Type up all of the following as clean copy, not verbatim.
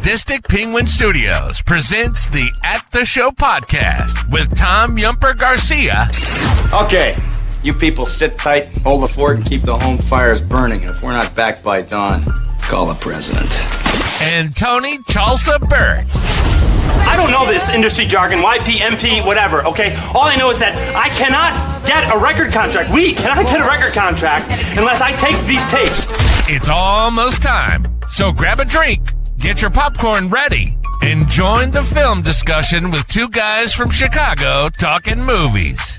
Sadistic Penguin Studios presents the At the Show podcast with Tom Yumper Garcia. Okay, you people sit tight, hold the fort, and keep the home fires burning. And if we're not back by dawn, call the president. And Tony Chalsa Burt. I don't know this industry jargon, YP, MP, whatever, okay? All I know is that I cannot get a record contract. We cannot get a record contract unless I take these tapes. It's almost time, so grab a drink, get your popcorn ready, and join the film discussion with two guys from Chicago talking movies.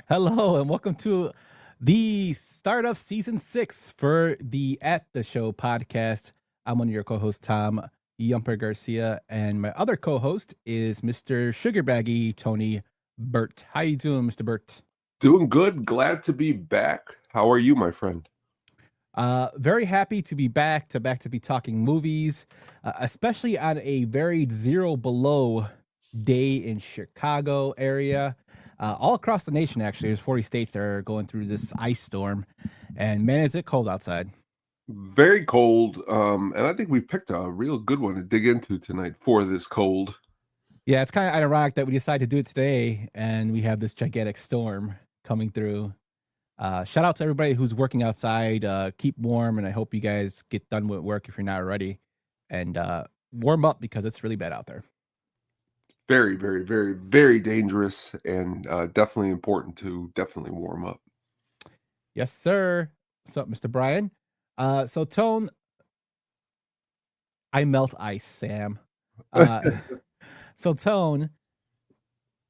Hello and welcome to the start of season 6 for the At the Show podcast. I'm one of your co-hosts, Tom Yumper Garcia, and my other co-host is Mr. Sugarbaggy Tony Burt. How you doing, Mr. Burt? Doing good. Glad to be back. How are you, my friend? Very happy to be back to be talking movies, especially on a very zero below day in Chicago area. All across the nation, actually. There's 40 states that are going through this ice storm. And man, is it cold outside. Very cold. And I think we picked a real good one to dig into tonight for this cold. Yeah, it's kind of ironic that we decided to do it today and we have this gigantic storm coming through. Shout out to everybody who's working outside. Keep warm, and I hope you guys get done with work if you're not already. And warm up because it's really bad out there. Very, very, very, very dangerous, and definitely important to definitely warm up. Yes, sir. What's up, Mr. Brian? So, Tone, I melt ice, Sam. So, Tone,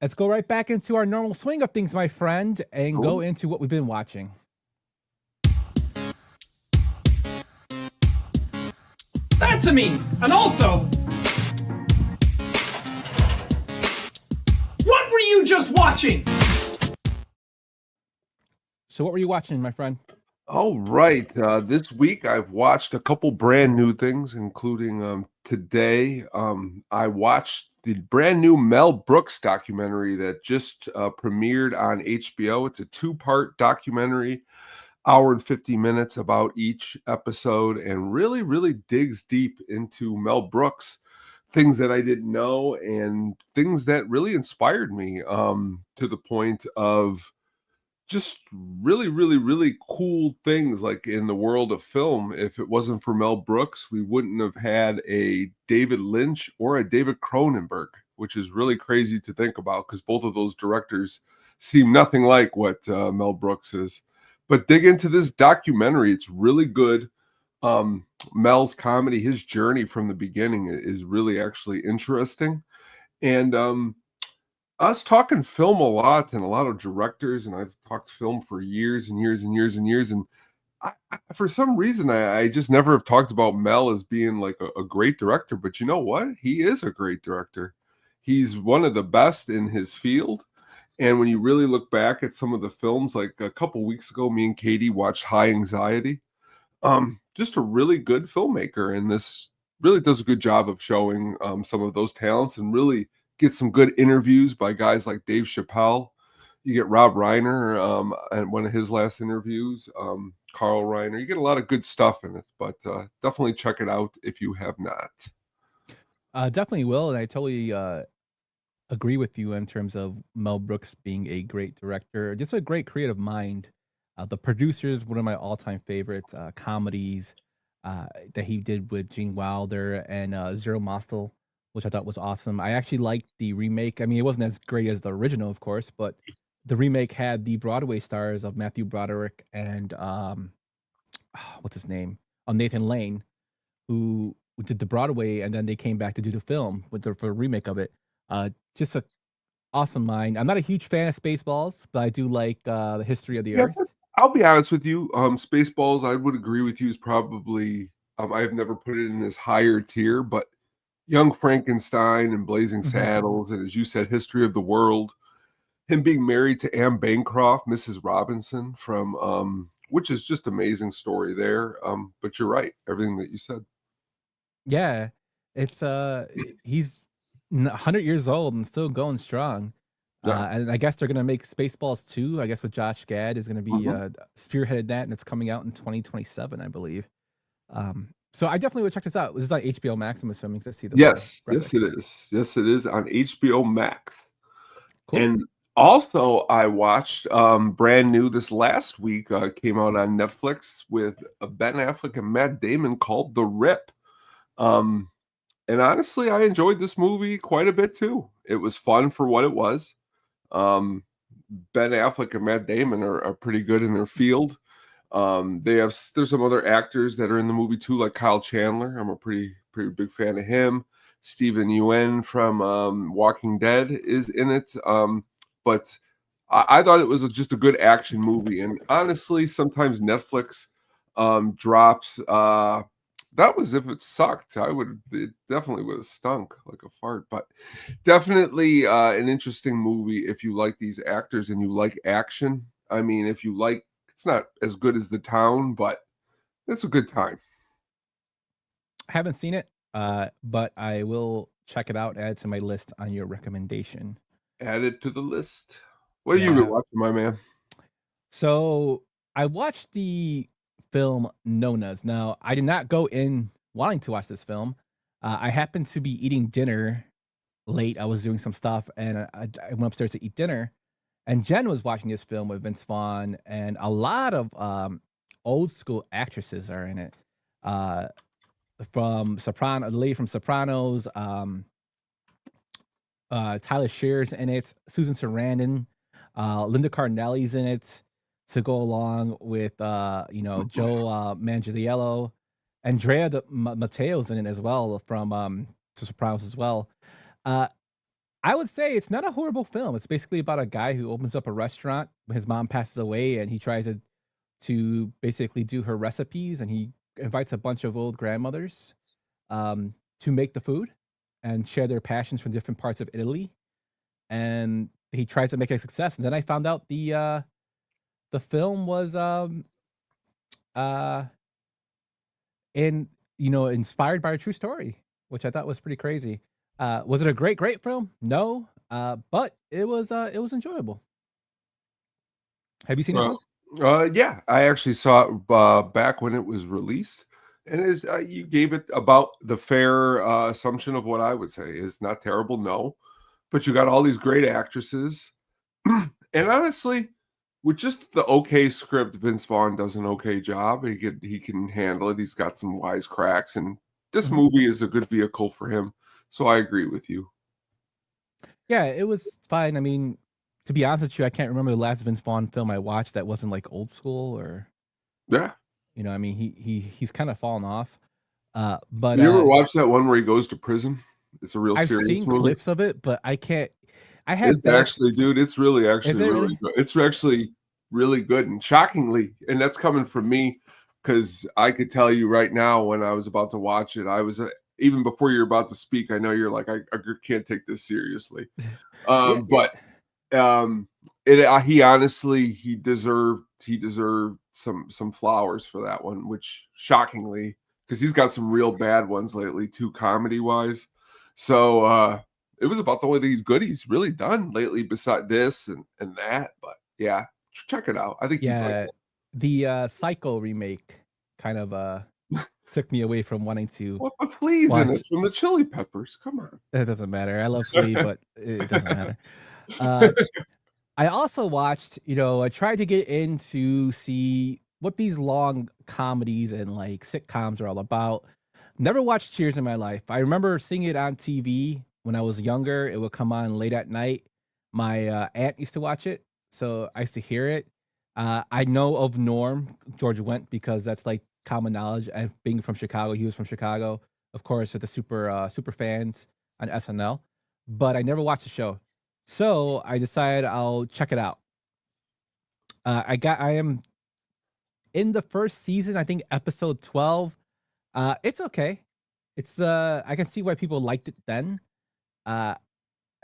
let's go right back into our normal swing of things, my friend, and go into what we've been watching. That's a me, and also... what were you just watching? So what were you watching, my friend? All right. This week I've watched a couple brand new things, including today. I watched the brand new Mel Brooks documentary that just premiered on HBO. It's a 2-part documentary, hour and 50 minutes about each episode, and really, really digs deep into Mel Brooks. Things that I didn't know and things that really inspired me to the point of just really, really, really cool things like in the world of film. If it wasn't for Mel Brooks, we wouldn't have had a David Lynch or a David Cronenberg, which is really crazy to think about because both of those directors seem nothing like what Mel Brooks is. But dig into this documentary. It's really good. Mel's comedy, his journey from the beginning is really actually interesting. And us talking film a lot and a lot of directors, and I've talked film for years and years and years and years. And I for some reason, I just never have talked about Mel as being like a great director. But you know what? He is a great director. He's one of the best in his field. And when you really look back at some of the films, like a couple weeks ago, me and Katie watched High Anxiety. Just a really good filmmaker, and this really does a good job of showing some of those talents and really get some good interviews by guys like Dave Chappelle. You get Rob Reiner at one of his last interviews, Carl Reiner. You get a lot of good stuff in it, but definitely check it out if you have not. Definitely will, and I totally agree with you in terms of Mel Brooks being a great director, just a great creative mind. The Producers, one of my all-time favorite comedies that he did with Gene Wilder, and Zero Mostel, which I thought was awesome. I actually liked the remake. I mean, it wasn't as great as the original, of course, but the remake had the Broadway stars of Matthew Broderick and what's his name? Nathan Lane, who did the Broadway, and then they came back to do the film for a remake of it. Just a awesome mind. I'm not a huge fan of Spaceballs, but I do like the history of the Earth. I'll be honest with you. Spaceballs, I would agree with you, is probably, I've never put it in this higher tier, but Young Frankenstein and Blazing Saddles, and as you said, History of the World, him being married to Anne Bancroft, Mrs. Robinson from which is just amazing story there. But you're right, everything that you said. Yeah, it's he's 100 years old and still going strong. Yeah. And I guess they're gonna make Spaceballs 2. I guess with Josh Gad is gonna be Mhm. spearheaded that, and it's coming out in 2027, I believe. So I definitely would check this out. This is on HBO Max, I'm assuming, 'cause I see the little Yes, yes, graphic. it is. Yes, it is on HBO Max. Cool. And also, I watched brand new this last week. Came out on Netflix with Ben Affleck and Matt Damon called The Rip. Um, and honestly, I enjoyed this movie quite a bit too. It was fun for what it was. Um, Ben Affleck and Matt Damon are pretty good in their field. There's some other actors that are in the movie too, like Kyle Chandler. I'm a pretty big fan of him. Stephen Yuen from Walking Dead is in it. But I thought it was just a good action movie. And honestly, sometimes Netflix drops. That was if it sucked. It definitely would have stunk like a fart. But definitely an interesting movie if you like these actors and you like action. I mean, if you like, it's not as good as The Town, but it's a good time. I haven't seen it, but I will check it out, add it to my list on your recommendation. Add it to the list. What have you been Yeah. watching, my man? So I watched the film Nonas. Now, I did not go in wanting to watch this film. I happened to be eating dinner late. I was doing some stuff, and I went upstairs to eat dinner. And Jen was watching this film with Vince Vaughn, and a lot of old school actresses are in it. Uh, the lady from Sopranos, Tyler Shear's in it, Susan Sarandon, Linda Cardinelli's in it to go along with Joe Manganiello, Andrea Mateo's in it as well from The Sopranos as well. Uh, I would say it's not a horrible film. It's basically about a guy who opens up a restaurant when his mom passes away, and he tries to basically do her recipes, and he invites a bunch of old grandmothers to make the food and share their passions from different parts of Italy. And he tries to make it a success. And then I found out the film was uh inspired by a true story, which I thought was pretty crazy. Was it a great film? No. But it was enjoyable. Have you seen this one? Yeah, I actually saw it back when it was released, and you gave it about the fair assumption of what I would say is not terrible, no, but you got all these great actresses, and honestly, with just the okay script, Vince Vaughn does an okay job. He can handle it. He's got some wise cracks, and this Mhm. movie is a good vehicle for him. So I agree with you. Yeah, it was fine. I mean, to be honest with you, I can't remember the last Vince Vaughn film I watched that wasn't like old school or Yeah. I mean, he's kind of fallen off. But You ever watch that one where he goes to prison? It's a real I've serious seen movie. clips of it, but I can't. I have It's actually, dude, it's really Is actually it really really? good. It's actually really good and shockingly, and that's coming from me because I could tell you right now when I was about to watch it, I was even before you're about to speak. I know you're like, I can't take this seriously, Yeah, but he honestly he deserved some flowers for that one, which shockingly because he's got some real bad ones lately too, comedy wise. So it was about the only thing he's really done lately beside this and that. But yeah, check it out. I think you'd like yeah. it. The Psycho remake kind of took me away from wanting to What the fleas in watch. it from the Chili Peppers? Come on. It doesn't matter. I love Flea, but it doesn't matter. Uh, I also watched, I tried to get in to see what these long comedies and like sitcoms are all about. Never watched Cheers in my life. I remember seeing it on TV when I was younger. It would come on late at night. My aunt used to watch it, so I used to hear it. I know of Norm George Wendt because that's like common knowledge. And being from Chicago, he was from Chicago, of course, with the super fans on SNL. But I never watched the show. So I decided I'll check it out. I am in the first season, I think episode 12. It's okay. It's I can see why people liked it then. Uh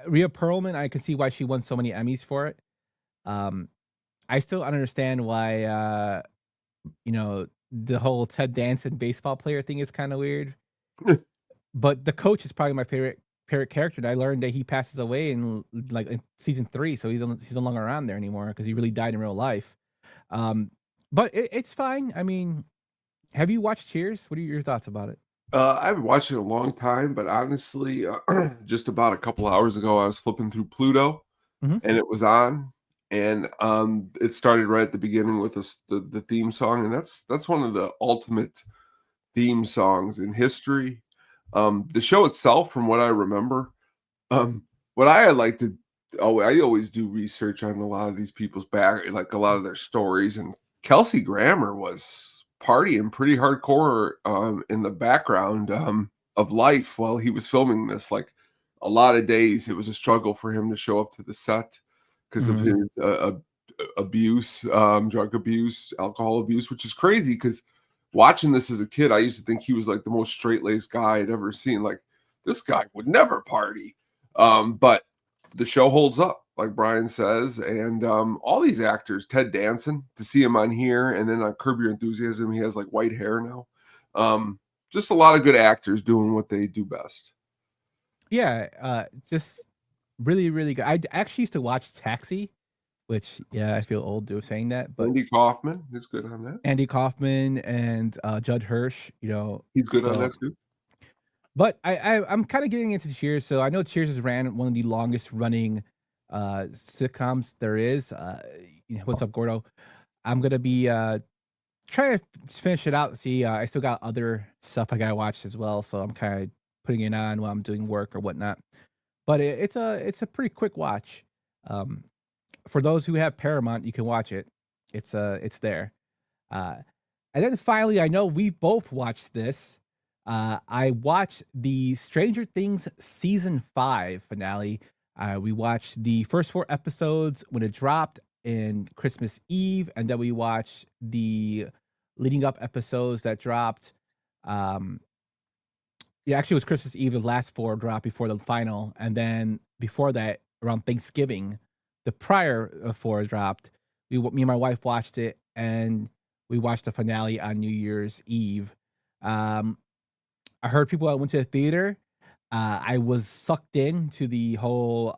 Rhea Perlman, I can see why she won so many Emmys for it. Um I still don't understand why the whole Ted Danson baseball player thing is kind of weird. But the coach is probably my favorite character. And I learned that he passes away in season 3, so he's no longer around there anymore because he really died in real life. But it's fine. I mean, have you watched Cheers? What are your thoughts about it? I haven't watched it in a long time, but honestly, just about a couple hours ago, I was flipping through Pluto, Mhm. and it was on, and it started right at the beginning with the theme song, and that's one of the ultimate theme songs in history. The show itself, from what I remember, what I like to, I always do research on a lot of these people's like a lot of their stories, and Kelsey Grammer was partying pretty hardcore in the background of life while he was filming this. Like a lot of days, it was a struggle for him to show up to the set because of his abuse, drug abuse, alcohol abuse, which is crazy because watching this as a kid, I used to think he was like the most straight-laced guy I'd ever seen. Like, this guy would never party. But the show holds up, like Brian says, and all these actors, Ted Danson, to see him on here, and then on Curb Your Enthusiasm, he has like white hair now. Just a lot of good actors doing what they do best. Yeah, just really, really good. I actually used to watch Taxi, which, yeah, I feel old saying that, but Andy Kaufman is good on that. Andy Kaufman and Judd Hirsch, He's good on that too. But I'm kind of getting into Cheers. So I know Cheers has ran one of the longest running sitcoms there is. What's up, Gordo? I'm gonna be trying to finish it out. See, I still got other stuff I gotta watch as well, so I'm kind of putting it on while I'm doing work or whatnot. But it's a pretty quick watch. For those who have Paramount, you can watch it. It's there. And then finally, I know we both watched this. I watched the Stranger Things season 5 finale. We watched the first 4 episodes when it dropped in Christmas Eve, and then we watched the leading up episodes that dropped. Yeah, actually, it was Christmas Eve. The last 4 dropped before the final, and then before that, around Thanksgiving, the prior 4 dropped. Me and my wife watched it, and we watched the finale on New Year's Eve. I heard people that went to the theater. I was sucked into the whole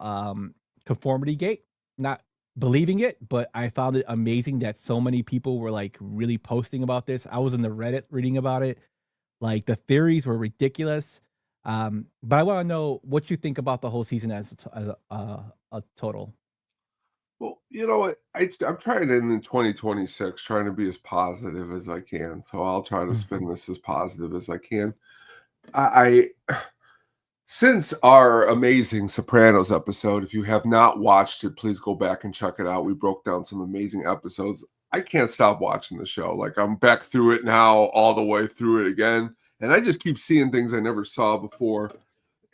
conformity gate, not believing it, but I found it amazing that so many people were like really posting about this. I was in the Reddit reading about it. Like the theories were ridiculous. But I want to know what you think about the whole season as a total. Well, you know what? I'm trying in 2026, trying to be as positive as I can. So I'll try to spin this as positive as I can. I since our amazing Sopranos episode, if you have not watched it, please go back and check it out. We broke down some amazing episodes. I can't stop watching the show. Like I'm back through it now, all the way through it again. And I just keep seeing things I never saw before.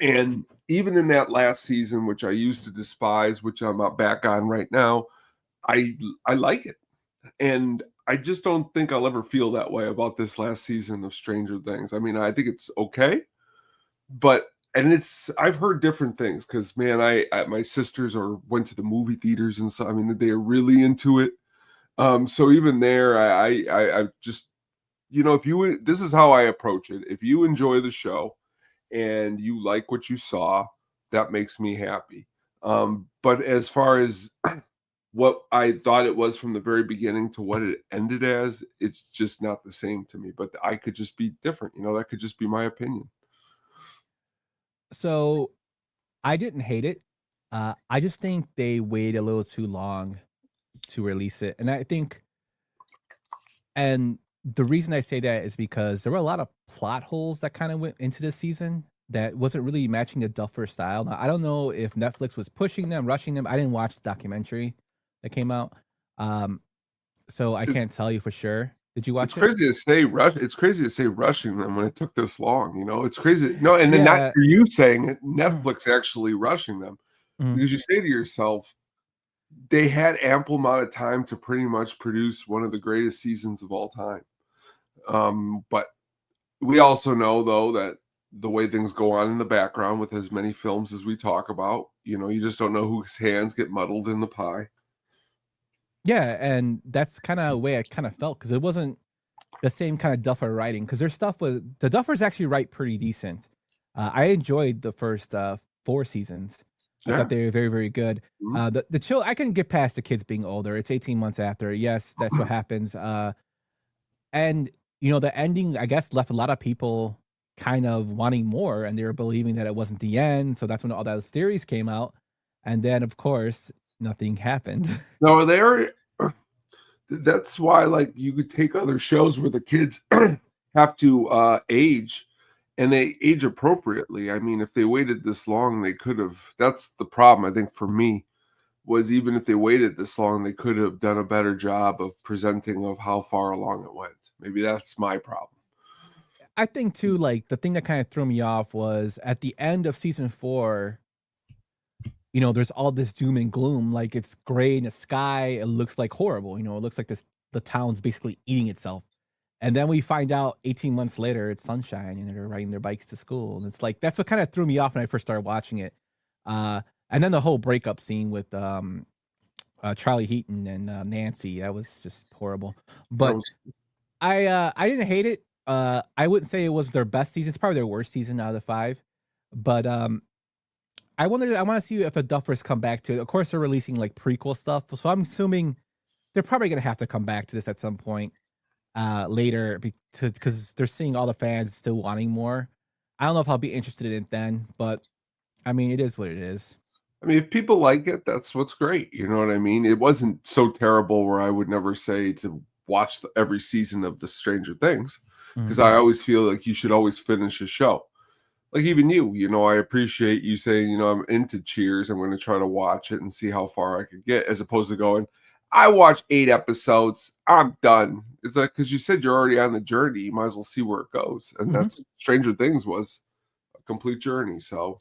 And even in that last season, which I used to despise, which I'm back on right now, I like it. And I just don't think I'll ever feel that way about this last season of Stranger Things. I mean, I think it's okay, but I've heard different things because man, my sisters went to the movie theaters and so I mean they are really into it. So even there, I just this is how I approach it. If you enjoy the show and you like what you saw, that makes me happy. But as far as what I thought it was from the very beginning to what it ended as, it's just not the same to me. But I could just be different. That could just be my opinion. So I didn't hate it. I just think they waited a little too long to release it. And the reason I say that is because there were a lot of plot holes that kind of went into this season that wasn't really matching the Duffer style. Now, I don't know if Netflix was pushing them, rushing them. I didn't watch the documentary that came out. So I can't tell you for sure. Did you watch it? It's crazy to say rushing them when it took this long. It's crazy. No, and then not for you saying it, Netflix actually rushing them. Because you say to yourself, they had ample amount of time to pretty much produce one of the greatest seasons of all time. But we also know, though, that the way things go on in the background with as many films as we talk about, you just don't know whose hands get muddled in the pie. Yeah, and that's kind of the way I kind of felt because it wasn't the same kind of Duffer writing because their stuff was the Duffers actually write pretty decent. I enjoyed the first 4 seasons. I thought Yeah. they were very, very good. Mhm. The chill I can get past the kids being older. It's 18 months after. Yes, that's what happens. And the ending I guess left a lot of people kind of wanting more, and they were believing that it wasn't the end. So that's when all those theories came out, and then of course nothing happened. No, they're that's why like you could take other shows where the kids have to age and they age appropriately. I mean, if they waited this long, they could have. That's the problem, I think, for me, was even if they waited this long, they could have done a better job of presenting of how far along it went. Maybe that's my problem. I think too, like the thing that kind of threw me off was at the end of season 4, there's all this doom and gloom. Like it's gray in the sky. It looks like horrible. It looks like the town's basically eating itself. And then we find out 18 months later it's sunshine and they're riding their bikes to school. And it's like that's what kind of threw me off when I first started watching it. And then the whole breakup scene with Charlie Heaton and Nancy, that was just horrible. That But was I didn't hate it. I wouldn't say it was their best season. It's probably their worst season out of the 5. But I want to see if the Duffers come back to it. Of course, they're releasing like prequel stuff, so I'm assuming they're probably gonna have to come back to this at some point later because they're seeing all the fans still wanting more. I don't know if I'll be interested in it then, but I mean, it is what it is. I mean, if people like it, that's what's great. You know what I mean? It wasn't so terrible where I would never say to watch every season of the Stranger Things, because Mhm. I always feel like you should always finish a show. Like even you, I appreciate you saying, I'm into Cheers. I'm going to try to watch it and see how far I could get, as opposed to going, I watched 8 episodes. I'm done. It's like, because you said you're already on the journey. You might as well see where it goes. And Mhm. that's Stranger Things was a complete journey. So,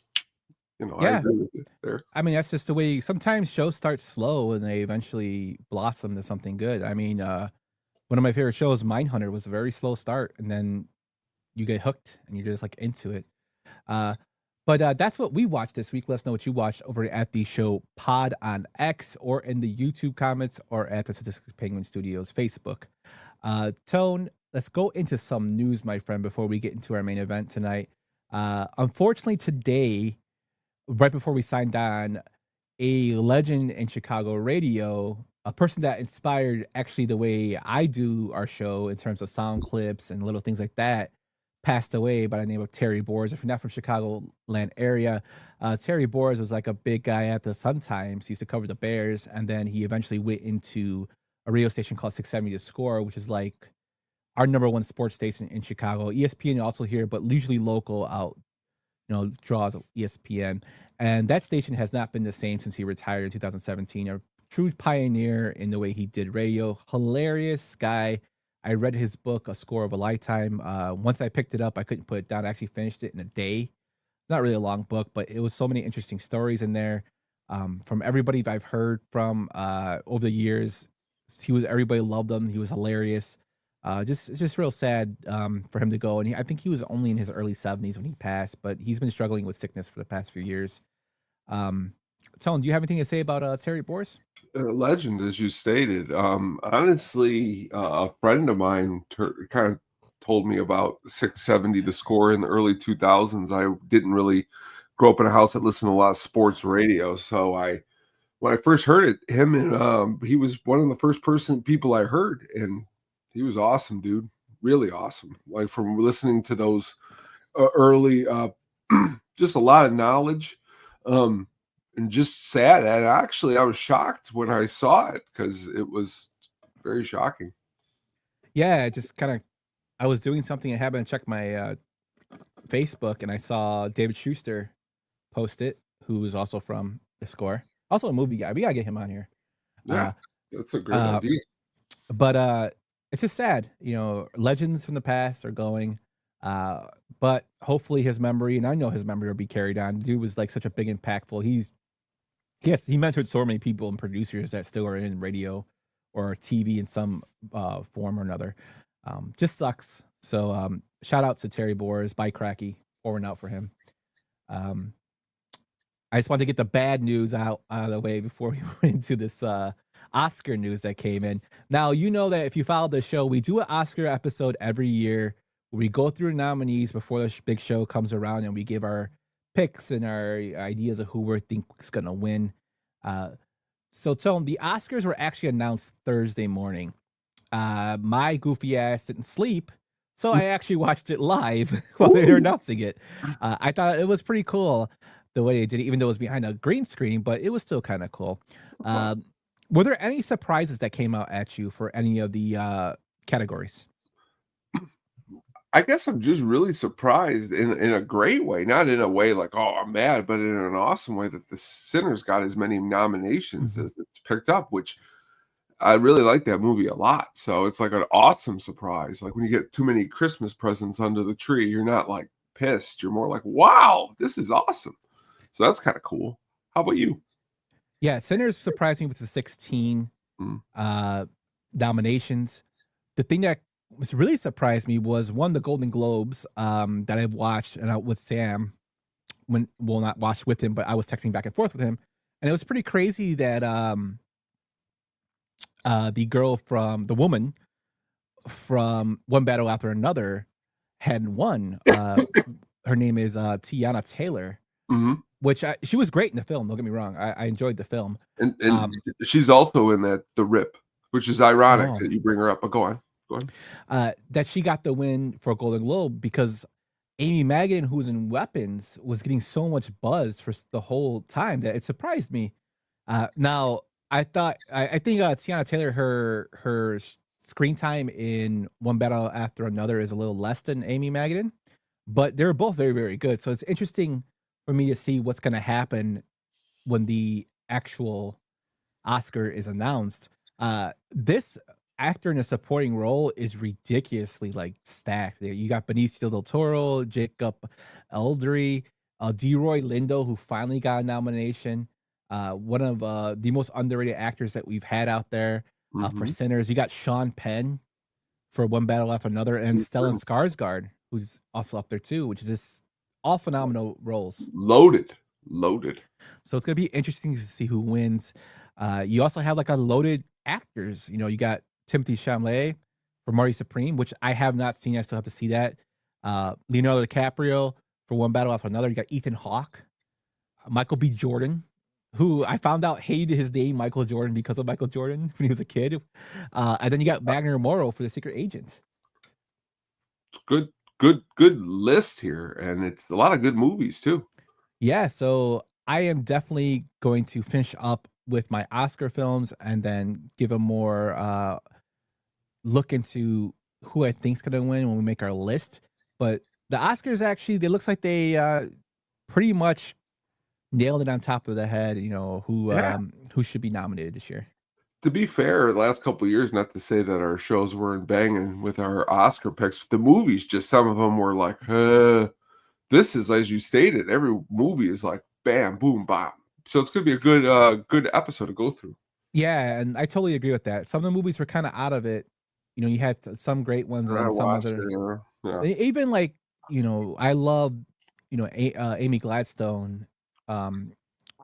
I Yeah, agree with you there. I mean that's just the way. Sometimes shows start slow and they eventually blossom to something good. I mean, one of my favorite shows, Mindhunter, was a very slow start, and then you get hooked and you're just like into it. Uh, but that's what we watched this week. Let us know what you watched over at the show Pod on X or in the YouTube comments or at the Statistics Penguin Studios Facebook. Tone, let's go into some news, my friend, before we get into our main event tonight. Unfortunately, today, right before we signed on, a legend in Chicago radio, a person that inspired actually the way I do our show in terms of sound clips and little things like that, passed away by the name of Terry Boers. If you're not from Chicagoland area, Terry Boers was like a big guy at the Sun Times. He used to cover the Bears, and then he eventually went into a radio station called 670 The Score, which is like our number one sports station in Chicago. ESPN also here, but usually local out, draws ESPN. And that station has not been the same since he retired in 2017. A true pioneer in the way he did radio. Hilarious guy. I read his book, A Score of a Lifetime. Once I picked it up, I couldn't put it down. I actually finished it in a day. Not really a long book, but it was so many interesting stories in there. From everybody that I've heard from over the years, everybody loved him. He was hilarious. It's just real sad for him to go. And I think he was only in his early 70s when he passed, but he's been struggling with sickness for the past few years. Um, Tone, do you have anything to say about Terry Boers? Legend, as you stated. Honestly, a friend of mine kind of told me about 670 The Score in the early 2000s. I didn't really grow up in a house that listened to a lot of sports radio, so when I first heard it, him and he was one of the first people I heard, and he was awesome, dude. Really awesome. Like from listening to those early, just a lot of knowledge. And just sad. And actually, I was shocked when I saw it because it was very shocking. Yeah, it just kind of, I was doing something and happened to check my Facebook, and I saw David Schuster post it, who is also from The Score. Also a movie guy. We gotta get him on here. Yeah, that's a great Uh, idea. but it's just sad, legends from the past are going. But hopefully his memory, and I know his memory will be carried on. The dude was like such a big impactful. He mentored so many people and producers that still are in radio or TV in some form or another. Just sucks. So shout out to Terry Boers, Bike Cracky, pouring out for him. I just wanted to get the bad news out of the way before we went into this Oscar news that came in. Now, you know that if you follow the show, we do an Oscar episode every year where we go through nominees before the big show comes around and we give our picks and our ideas of who we think is going to win. So, Tone, the Oscars were actually announced Thursday morning. My goofy ass didn't sleep, so I actually watched it live while they were announcing it. I thought it was pretty cool the way they did it, even though it was behind a green screen, but it was still kind of cool. Were there any surprises that came out at you for any of the categories? I guess I'm just really surprised in a great way, not in a way like, oh, I'm mad, but in an awesome way that the Sinners got as many nominations as it's picked up, which I really like that movie a lot. So it's like an awesome surprise. Like when you get too many Christmas presents under the tree, you're not like pissed. You're more like, wow, this is awesome. So that's kind of cool. How about you? Yeah, Sinners surprised me with the 16 nominations. The thing that was really surprised me was one of the Golden Globes that I've watched and with Sam, not watched with him, but I was texting back and forth with him, and it was pretty crazy that the woman from One Battle After Another had won. Her name is Tiana Taylor, which she was great in the film. Don't get me wrong, I enjoyed the film, and she's also in The Rip, which is ironic that you bring her up. But go on. That she got the win for Golden Globe because Amy Madigan, who's in Weapons, was getting so much buzz for the whole time that it surprised me. Now, I think Tiana Taylor, her screen time in One Battle After Another is a little less than Amy Madigan, but they're both very, very good. So it's interesting for me to see what's going to happen when the actual Oscar is announced. This actor in a supporting role is ridiculously like stacked. There, you got Benicio del Toro, Jacob Elordi, Delroy Lindo, who finally got a nomination. One of the most underrated actors that we've had out there for Sinners. You got Sean Penn for One Battle After Another, and Stellan Skarsgård, who's also up there too, which is just all phenomenal roles. Loaded. So it's gonna be interesting to see who wins. You also have like a loaded actors. You know, you got Timothy Chalamet for Marty Supreme, which I have not seen. I still have to see that. Leonardo DiCaprio for One Battle After Another. You got Ethan Hawke, Michael B. Jordan, who I found out hated his name Michael Jordan because of Michael Jordan when he was a kid. And then you got Wagner Moura for The Secret Agent. Good list here, and it's a lot of good movies too. Yeah, so I am definitely going to finish up with my Oscar films and then give a more look into who I think's gonna win when we make our list. But the Oscars actually, it looks like they pretty much nailed it on top of the head. You know who should be nominated this year. To be fair, the last couple of years, not to say that our shows weren't banging with our Oscar picks, but the movies, just some of them were like, this is, as you stated, every movie is like bam, boom, bam. So it's going to be a good episode to go through. Yeah, and I totally agree with that. Some of the movies were kind of out of it. You know, you had some great ones and some other. Yeah. Even like, you know, I love, you know, Amy Gladstone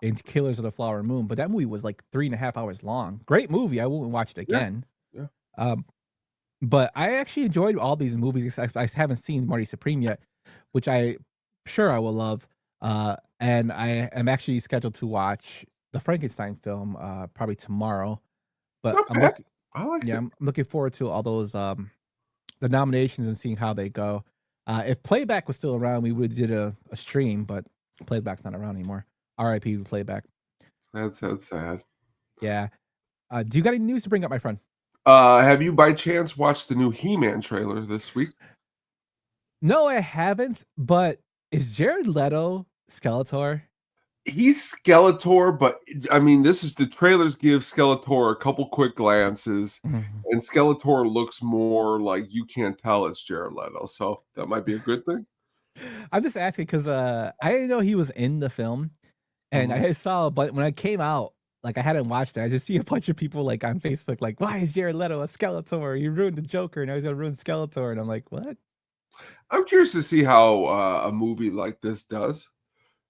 in Killers of the Flower Moon, but that movie was like 3.5 hours long. Great movie. I won't watch it again. Yeah. But I actually enjoyed all these movies. I haven't seen Marty Supreme yet, which I sure I will love. And I am actually scheduled to watch the Frankenstein film probably tomorrow. But okay. I'm looking forward to all those the nominations and seeing how they go. If Playback was still around, we would have did a stream, but Playback's not around anymore. R.I.P. Playback. That's sad. Yeah. Do you got any news to bring up, my friend? Have you by chance watched the new He-Man trailer this week? No, I haven't. But is Jared Leto Skeletor? He's Skeletor, but I mean, the trailers give Skeletor a couple quick glances, and Skeletor looks more like you can't tell it's Jared Leto, so that might be a good thing. I'm just asking because I didn't know he was in the film, and I saw, but when I came out, like I hadn't watched it. I just see a bunch of people like on Facebook, like, "Why is Jared Leto a Skeletor? You ruined the Joker, and now he's gonna ruin Skeletor." And I'm like, "What?" I'm curious to see how a movie like this does.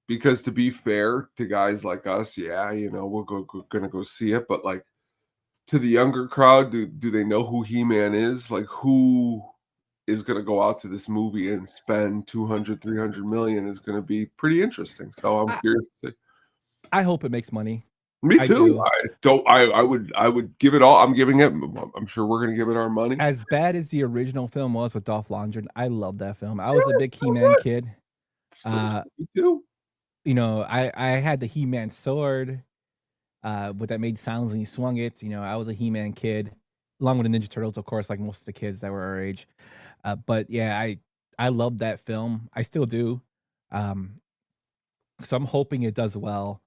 Because to be fair to guys like us, yeah, you know, we're gonna go see it, but like to the younger crowd, do they know who He-Man is? Like, who is going to go out to this movie and spend 200, 300 million is going to be pretty interesting. So I'm curious to see. I hope it makes money. Me I too. do. I would give it all. I'm giving it. I'm sure we're going to give it our money. As bad as the original film was with Dolph Lundgren, I love that film. I was a big He-Man kid. Me too. You know, I had the He-Man sword, but that made sounds when you swung it. You know, I was a He-Man kid, along with the Ninja Turtles, of course, like most of the kids that were our age. But yeah, I loved that film. I still do. So I'm hoping it does well.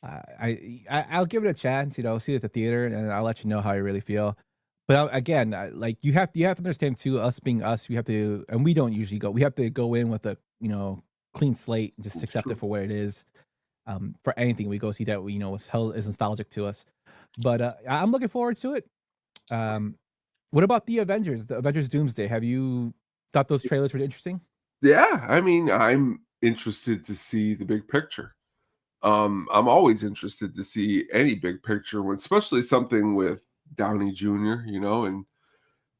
I'll give it a chance. You know, see it at the theater, and I'll let you know how I really feel. But again, like you have to understand too. Us being us, we have to, and we don't usually go. We have to go in with a clean slate and just accept it for what it is. For anything we go see that is nostalgic to us. But I'm looking forward to it. What about the Avengers Doomsday? Have you thought those trailers were interesting? Yeah, I mean, I'm interested to see the big picture. I'm always interested to see any big picture, especially something with Downey Jr.,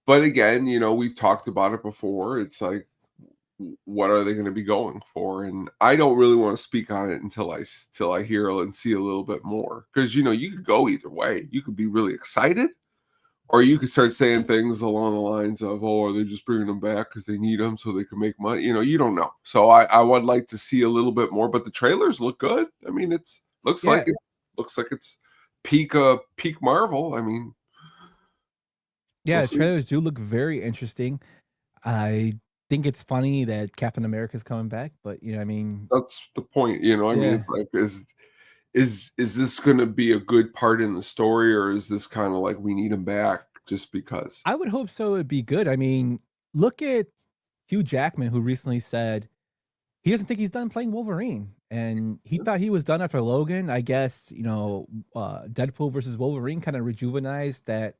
but again, we've talked about it before. It's like, what are they going to be going for? And I don't really want to speak on it until I hear and see a little bit more. Because, you could go either way. You could be really excited, or you could start saying things along the lines of, oh, are they just bringing them back because they need them so they can make money? You don't know. So I would like to see a little bit more, but the trailers look good. I mean, looks like it's peak Marvel. I mean, yeah, the trailers do look very interesting. I think it's funny that Captain America is coming back, but I mean, that's the point. I mean, it's like, is this going to be a good part in the story, or is this kind of like we need him back just because? I would hope so. It'd be good. I mean, look at Hugh Jackman, who recently said he doesn't think he's done playing Wolverine, and he thought he was done after Logan. I guess Deadpool versus Wolverine kind of rejuvenized that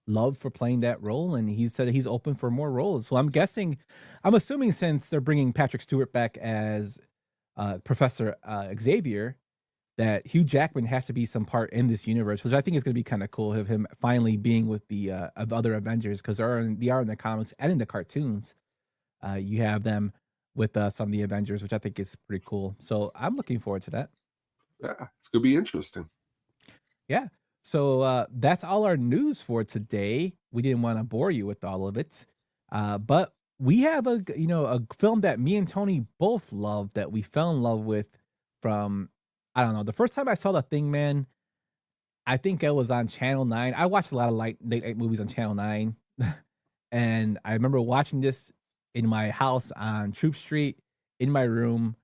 love for playing that role, and he said he's open for more roles. So I'm assuming since they're bringing Patrick Stewart back as Professor Xavier, that Hugh Jackman has to be some part in this universe, which I think is going to be kind of cool of him finally being with the other Avengers, because they are in the comics and in the cartoons. You have them with some of the Avengers, which I think is pretty cool. So I'm looking forward to that. Yeah, it's going to be interesting. Yeah. So that's all our news for today. We didn't want to bore you with all of it, but we have a film that me and Tony both love, that we fell in love with from, I don't know, the first time I saw The Thing, man. I think it was on Channel 9. I watched a lot of late night movies on Channel 9, and I remember watching this in my house on Troop Street in my room.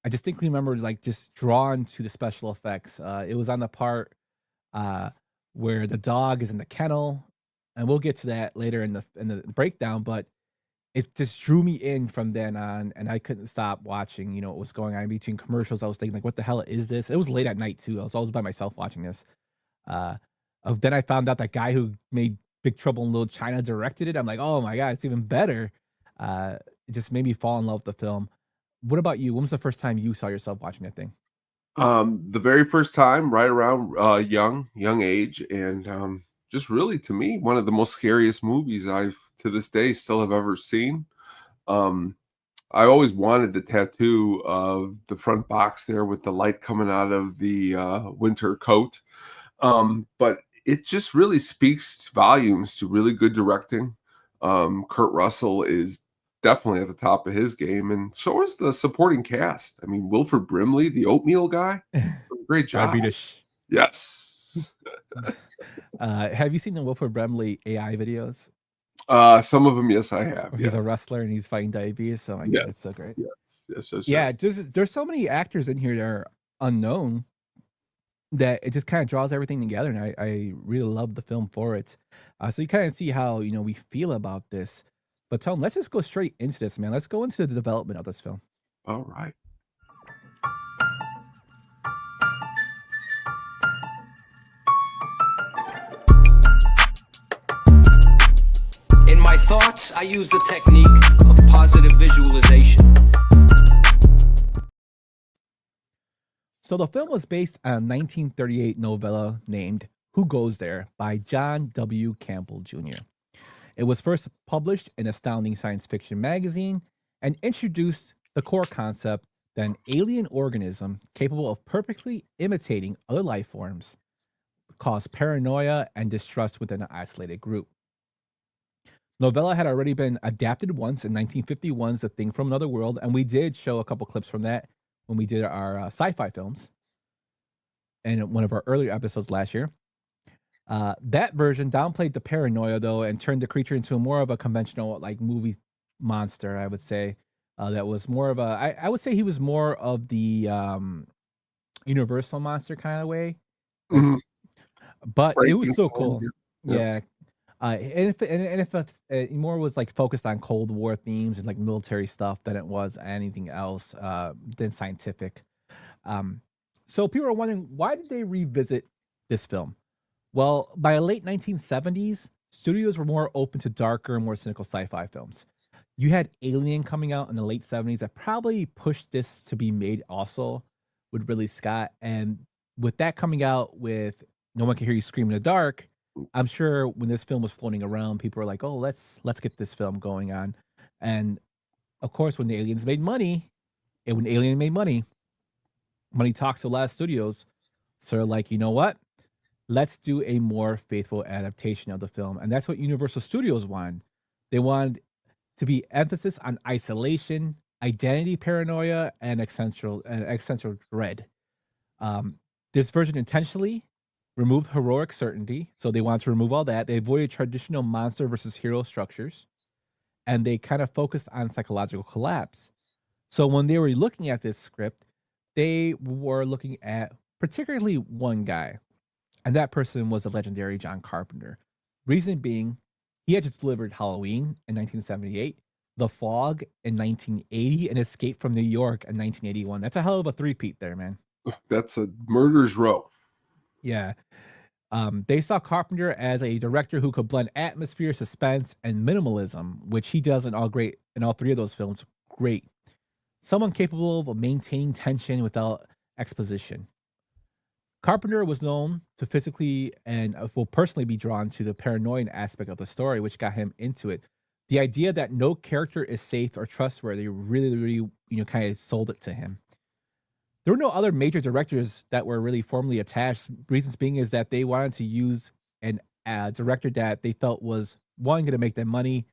I distinctly remember just drawn to the special effects. It was on the part where the dog is in the kennel, and we'll get to that later in the breakdown, but it just drew me in from then on, and I couldn't stop watching what was going on in between commercials. I was thinking, like, what the hell is this? It was late at night too. I was always by myself watching this. Then I found out that guy who made Big Trouble in Little China directed it. I'm like, oh my god, it's even better. It just made me fall in love with the film. What about you? When was the first time you saw yourself watching that thing? The very first time, right around young age, and just really, to me, one of the most scariest movies I've to this day still have ever seen. I always wanted the tattoo of the front box there with the light coming out of the winter coat, but it just really speaks volumes to really good directing. Kurt Russell is definitely at the top of his game, and so is the supporting cast. I mean, Wilford Brimley, the oatmeal guy, great job. Yes. Have you seen the Wilford Brimley AI videos? Some of them, yes, I have. He's a wrestler and he's fighting diabetes, so it's so great. Yes. Yeah, there's so many actors in here that are unknown that it just kind of draws everything together, and I really love the film for it. So you kind of see how we feel about this. But Tom, let's just go straight into this, man. Let's go into the development of this film. All right. In my thoughts, I use the technique of positive visualization. So the film was based on a 1938 novella named Who Goes There by John W. Campbell Jr. It was first published in Astounding Science Fiction magazine and introduced the core concept that an alien organism capable of perfectly imitating other life forms caused paranoia and distrust within an isolated group. Novella had already been adapted once in 1951's The Thing from Another World, and we did show a couple clips from that when we did our sci-fi films in one of our earlier episodes last year. That version downplayed the paranoia, though, and turned the creature into more of a conventional, like, movie monster, I would say. That was more of a, I would say he was more of the Universal monster kind of way. Mhm. But it was so Frankenstein, cool. yeah. Yeah. If more was like focused on Cold War themes and like military stuff than it was anything else than scientific. So people are wondering, why did they revisit this film? Well, by the late 1970s, studios were more open to darker and more cynical sci-fi films. You had Alien coming out in the late 70s that probably pushed this to be made also with Ridley Scott. And with that coming out with No One Can Hear You Scream in the Dark, I'm sure when this film was floating around, people were like, "Oh, let's get this film going on." And of course, when the aliens made money, and when Alien made money, money talks to a lot of studios. So they're like, you know what? Let's do a more faithful adaptation of the film, and that's what Universal Studios wanted. They wanted to be emphasis on isolation, identity paranoia, and existential dread. This version intentionally removed heroic certainty, so they wanted to remove all that. They avoided traditional monster versus hero structures, and they kind of focused on psychological collapse. So when they were looking at this script, they were looking at particularly one guy, and that person was the legendary John Carpenter. Reason being, he had just delivered Halloween in 1978, The Fog in 1980, and Escape from New York in 1981. That's a hell of a three-peat there, man. That's a murder's row. Yeah. They saw Carpenter as a director who could blend atmosphere, suspense, and minimalism, which he does in all three of those films. Great. Someone capable of maintaining tension without exposition. Carpenter was known to physically and will personally be drawn to the paranoid aspect of the story, which got him into it. The idea that no character is safe or trustworthy really, kind of sold it to him. There were no other major directors that were really formally attached. Reasons being is that they wanted to use a director that they felt was, one, going to make them money,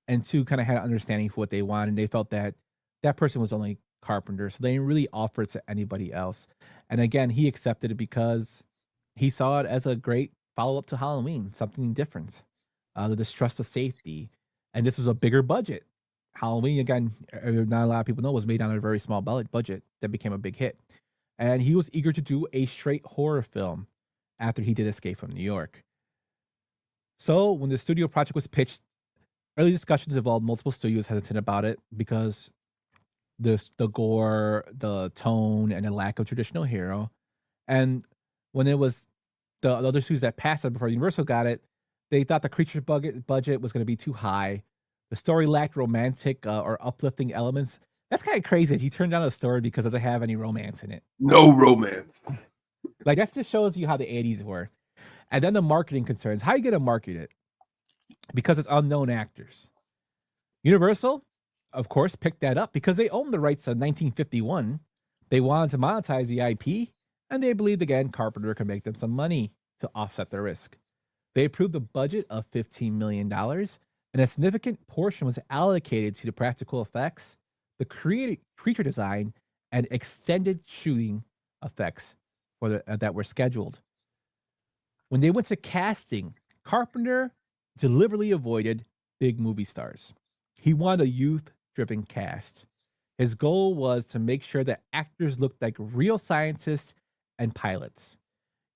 and two, kind of had an understanding for what they wanted. And they felt that that person was only Carpenter, so they didn't really offer it to anybody else. And again, he accepted it because he saw it as a great follow-up to Halloween, something different. The distrust of safety. And this was a bigger budget. Halloween, again, not a lot of people know, was made on a very small budget that became a big hit. And he was eager to do a straight horror film after he did Escape from New York. So when the studio project was pitched, early discussions involved multiple studios hesitant about it because the gore, the tone, and the lack of traditional hero. And when it was the other studios that passed it before Universal got it, they thought the creature budget was going to be too high. The story lacked romantic or uplifting elements. That's kind of crazy that he turned down a story because it doesn't have any romance in it. No romance. Like, that just shows you how the 80s were. And then the marketing concerns. How are you going to market it? Because it's unknown actors. Universal, of course, picked that up because they owned the rights to 1951. They wanted to monetize the IP, and they believed, again, Carpenter could make them some money to offset the risk. They approved a budget of $15 million, and a significant portion was allocated to the practical effects, the creature design, and extended shooting effects that were scheduled. When they went to casting, Carpenter deliberately avoided big movie stars. He wanted a youth-driven cast. His goal was to make sure that actors looked like real scientists and pilots.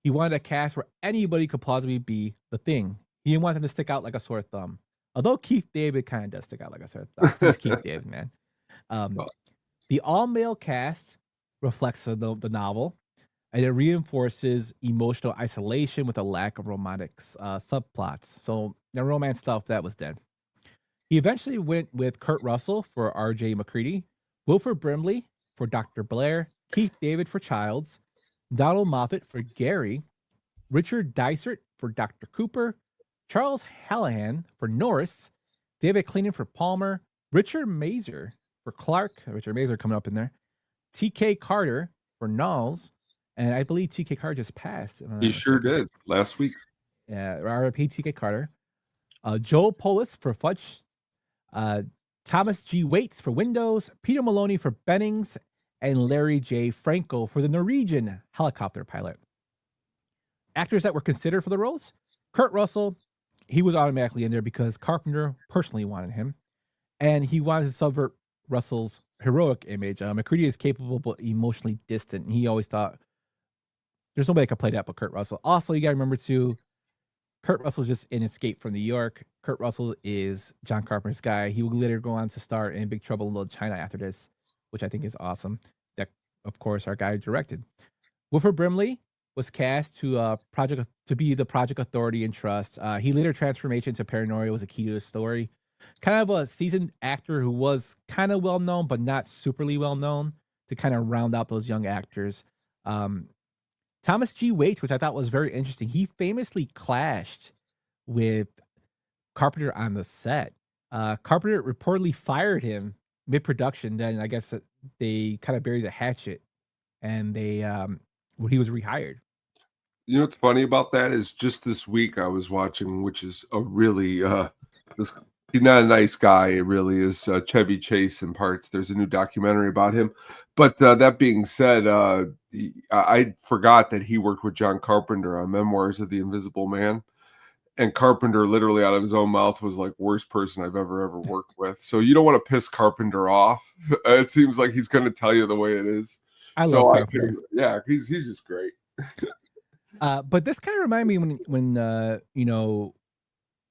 He wanted a cast where anybody could plausibly be the Thing. He didn't want them to stick out like a sore thumb. Although Keith David kind of does stick out like a sore thumb. He's Keith David, man. The all-male cast reflects the novel, and it reinforces emotional isolation with a lack of romantic subplots. So the romance stuff, that was dead. He eventually went with Kurt Russell for R.J. McCready, Wilford Brimley for Dr. Blair, Keith David for Childs, Donald Moffat for Gary, Richard Dysart for Dr. Cooper, Charles Hallahan for Norris, David Cleenan for Palmer, Richard Mazer for Clark, Richard Mazer coming up in there, T.K. Carter for Knowles, and I believe T.K. Carter just passed. He sure did last week. Yeah, R.I.P. T.K. Carter. Joel Polis for Fudge, Thomas G. Waits for Windows, Peter Maloney for Bennings, and Larry J. Franco for the Norwegian helicopter pilot. Actors that were considered for the roles: Kurt Russell, he was automatically in there because Carpenter personally wanted him, and he wanted to subvert Russell's heroic image. McCready is capable but emotionally distant, and he always thought there's nobody that could play that but Kurt Russell. Also, you got to remember too, Kurt Russell is just in Escape from New York. Kurt Russell is John Carpenter's guy. He will later go on to star in Big Trouble in Little China after this, which I think is awesome. That, of course, our guy directed. Wilford Brimley was cast to be the project authority and trust. He later transformation to paranoia was a key to the story. Kind of a seasoned actor who was kind of well known, but not superly well known, to kind of round out those young actors. Thomas G. Waits, which I thought was very interesting. He famously clashed with Carpenter on the set. Carpenter reportedly fired him mid-production. Then I guess they kind of buried the hatchet, and he was rehired. You know what's funny about that is just this week I was watching, which is a really he's not a nice guy. It really is Chevy Chase in parts. There's a new documentary about him. But that being said, I forgot that he worked with John Carpenter on Memoirs of the Invisible Man. And Carpenter literally out of his own mouth was like, worst person I've ever worked with. So you don't want to piss Carpenter off. It seems like he's going to tell you the way it is. I love Carpenter. He's just great. But this kind of reminded me when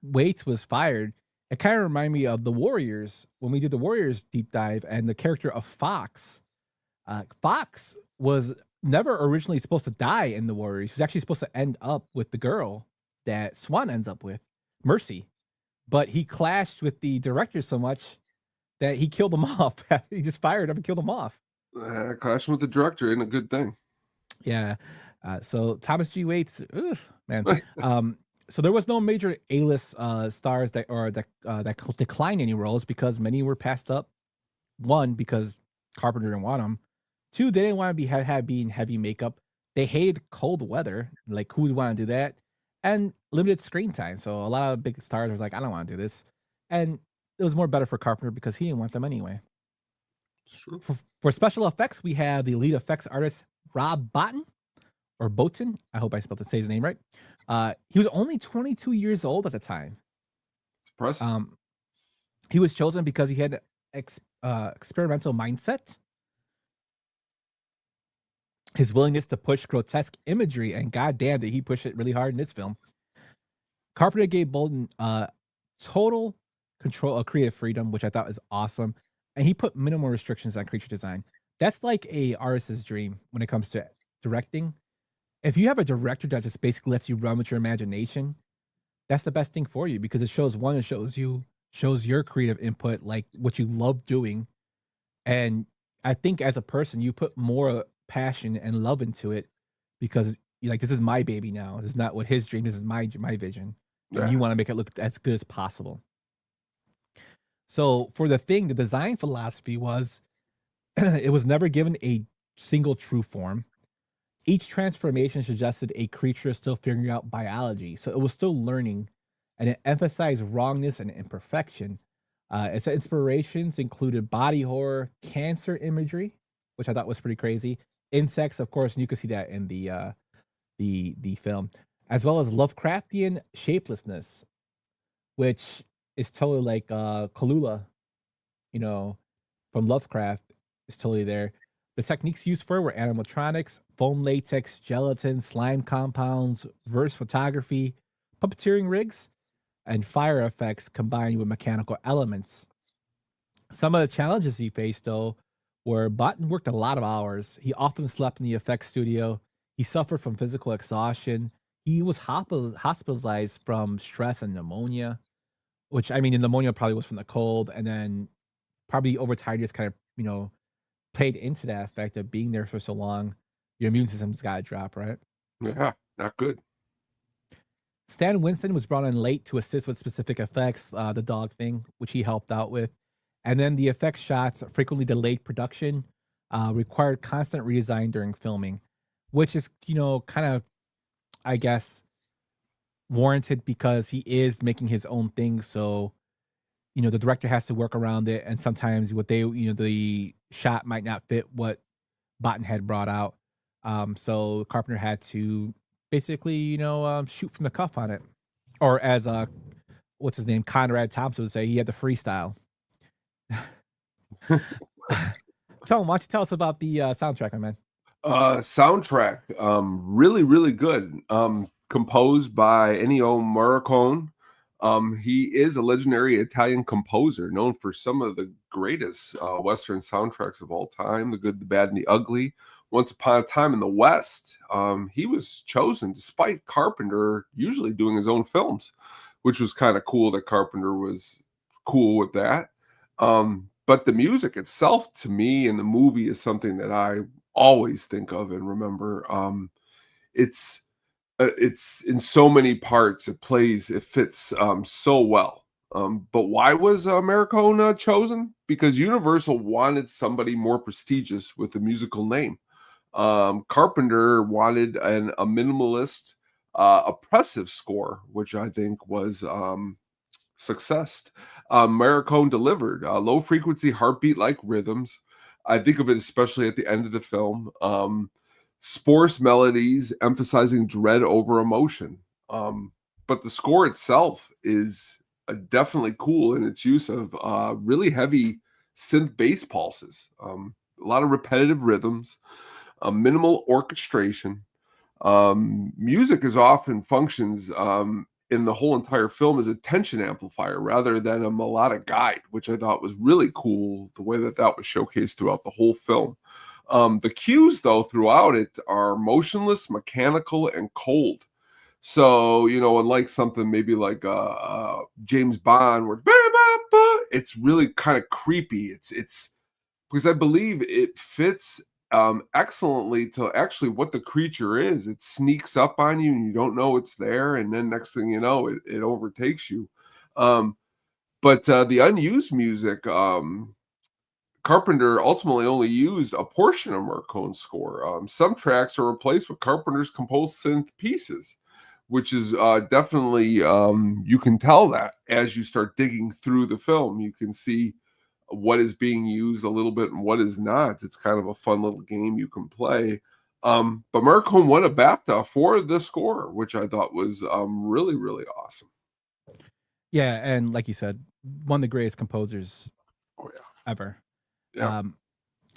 Waits was fired. It kind of reminded me of the Warriors when we did the Warriors deep dive, and the character of Fox. Fox was never originally supposed to die in the Warriors. He was actually supposed to end up with the girl that Swan ends up with, Mercy. But he clashed with the director so much that he killed him off. He just fired him and killed him off. Clashing with the director ain't a good thing. Yeah. So Thomas G. Waits, man. So there was no major A-list stars that declined any roles because many were passed up. One, because Carpenter didn't want them. Two, they didn't want to be in heavy makeup. They hated cold weather. Like, who would want to do that? And limited screen time. So a lot of big stars was like, I don't want to do this. And it was more better for Carpenter because he didn't want them anyway. Sure. For special effects, we have the lead effects artist Rob Bottin, or Boatin. I hope I spelled say his name right. He was only 22 years old at the time. Impressive. He was chosen because he had experimental mindset, his willingness to push grotesque imagery, and goddamn did he push it really hard in this film. Carpenter gave Bolton total control of creative freedom, which I thought was awesome, and he put minimal restrictions on creature design. That's like a artist's dream when it comes to directing. If you have a director that just basically lets you run with your imagination, that's the best thing for you, because it shows your creative input, like what you love doing. And I think as a person, you put more passion and love into it because you're like, this is my baby now. This is not what his dream. This is my vision. Yeah. And you want to make it look as good as possible. So for The Thing, the design philosophy was it was never given a single true form. Each transformation suggested a creature still figuring out biology. So it was still learning, and it emphasized wrongness and imperfection. Its inspirations included body horror, cancer imagery, which I thought was pretty crazy. Insects, of course, and you can see that in the film, as well as Lovecraftian shapelessness, which is totally like Kalula, from Lovecraft is totally there. The techniques used for it were animatronics, foam latex, gelatin, slime compounds, verse photography, puppeteering rigs, and fire effects combined with mechanical elements. Some of the challenges he faced, though, were Bottin worked a lot of hours. He often slept in the effects studio. He suffered from physical exhaustion. He was hospitalized from stress and pneumonia, which, I mean, the pneumonia probably was from the cold, and then probably overtiredness kind of, played into that effect of being there for so long. Your immune system's got to drop, right? Yeah, not good. Stan Winston was brought in late to assist with specific effects, the dog thing, which he helped out with. And then the effects shots frequently delayed production, required constant redesign during filming, which is, kind of, I guess, warranted because he is making his own thing. So, the director has to work around it. And sometimes the shot might not fit what Botten had brought out. So Carpenter had to basically, shoot from the cuff on it. Or as what's his name, Conrad Thompson would say, he had the freestyle. Tom, why don't you tell us about the soundtrack, my man? Soundtrack, really, really good. Composed by Ennio Morricone. He is a legendary Italian composer known for some of the greatest Western soundtracks of all time, The Good, the Bad, and the Ugly. Once Upon a Time in the West. He was chosen despite Carpenter usually doing his own films, which was kind of cool that Carpenter was cool with that. But the music itself, to me, in the movie is something that I always think of and remember. It's in so many parts. It fits so well. But why was Morricone chosen? Because Universal wanted somebody more prestigious with a musical name. Carpenter wanted a minimalist, oppressive score, which I think was success. Morricone delivered low frequency, heartbeat like rhythms. I think of it especially at the end of the film. Sparse melodies emphasizing dread over emotion. But the score itself is definitely cool in its use of really heavy synth bass pulses, a lot of repetitive rhythms, minimal orchestration. Music is often functions in the whole entire film as a tension amplifier rather than a melodic guide, which I thought was really cool, the way that was showcased throughout the whole film. The cues, though, throughout it are motionless, mechanical, and cold. So, unlike something maybe like James Bond, where it's really kind of creepy. It's because I believe it fits excellently to actually what the creature is. It sneaks up on you and you don't know it's there, and then next thing you know, it overtakes you. But the unused music, Carpenter ultimately only used a portion of Morricone's score. Some tracks are replaced with Carpenter's composed synth pieces, which is definitely, you can tell that as you start digging through the film. You can see what is being used a little bit and what is not. It's kind of a fun little game you can play. But Morricone won a BAFTA for the score, which I thought was really, really awesome. Yeah, and like you said, one of the greatest composers ever. Yeah.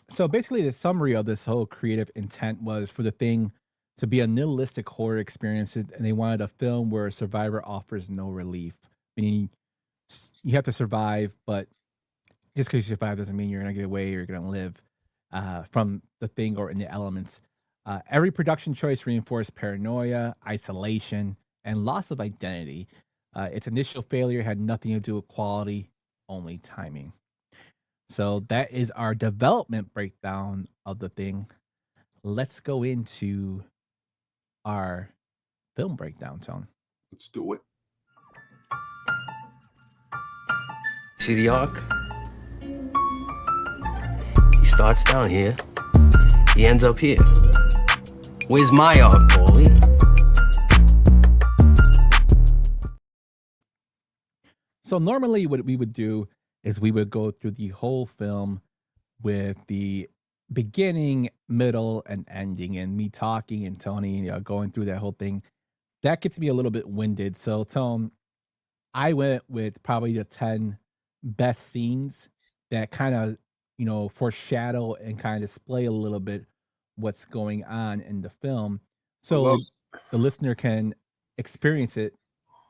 So basically, the summary of this whole creative intent was for the thing to be a nihilistic horror experience, and they wanted a film where a survivor offers no relief. Meaning, you have to survive, but just because you survive doesn't mean you're going to get away or you're going to live from the thing or in the elements. Every production choice reinforced paranoia, isolation, and loss of identity. Its initial failure had nothing to do with quality, only timing. So that is our development breakdown of the thing. Let's go into our film breakdown, Tone. Let's do it. See the arc? He starts down here. He ends up here. Where's my arc, Paulie? So normally what we would do is we would go through the whole film with the beginning, middle, and ending, and me talking and Tony going through that whole thing. That gets me a little bit winded. So, Tone, I went with probably the 10 best scenes that kind of, foreshadow and kind of display a little bit what's going on in the film. So the listener can experience it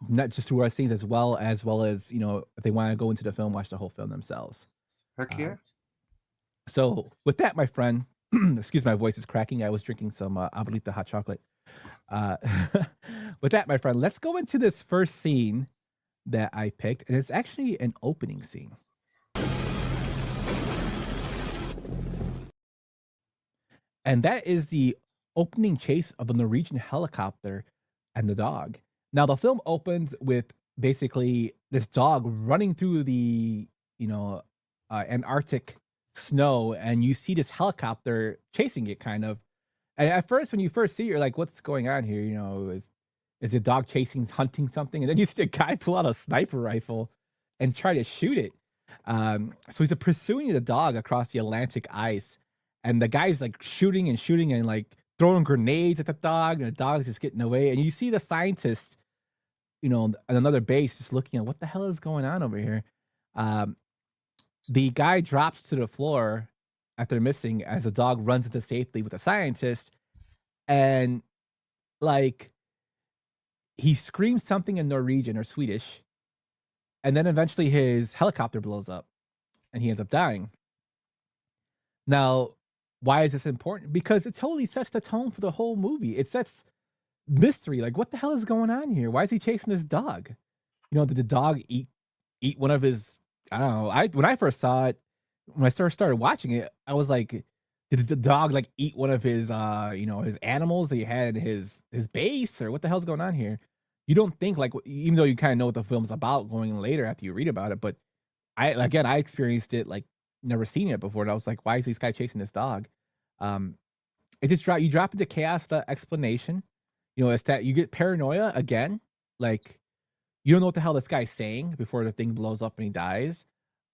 not just through our scenes as well as if they want to go into the film, watch the whole film themselves. Heck yeah. So with that, my friend, excuse my voice is cracking. I was drinking some Abuelita hot chocolate. With that, my friend, let's go into this first scene that I picked, and it's actually an opening scene. And that is the opening chase of the Norwegian helicopter and the dog. Now the film opens with basically this dog running through the Antarctic snow, and you see this helicopter chasing it, kind of. And at first, when you first see it, you're like, "What's going on here?" Is a dog chasing, hunting something? And then you see the guy pull out a sniper rifle and try to shoot it. So he's pursuing the dog across the Atlantic ice, and the guy's like shooting and shooting and like throwing grenades at the dog, and the dog's just getting away. And you see the scientist, at another base, just looking at what the hell is going on over here. The guy drops to the floor after missing as the dog runs into safety with the scientist, and like he screams something in Norwegian or Swedish, and then eventually his helicopter blows up and he ends up dying. Now, why is this important? Because it totally sets the tone for the whole movie. It sets mystery. Like, what the hell is going on here? Why is he chasing this dog? Did the dog eat one of his? I don't know. When I first saw it, when I started watching it, I was like, did the dog like eat one of his his animals that he had in his base, or what the hell's going on here? You don't think, like, even though you kind of know what the film's about going later after you read about it, but I experienced it, like, never seen it before, and I was like, why is this guy chasing this dog? It just you drop into chaos without explanation. It's that you get paranoia again, like you don't know what the hell this guy's saying before the thing blows up and he dies.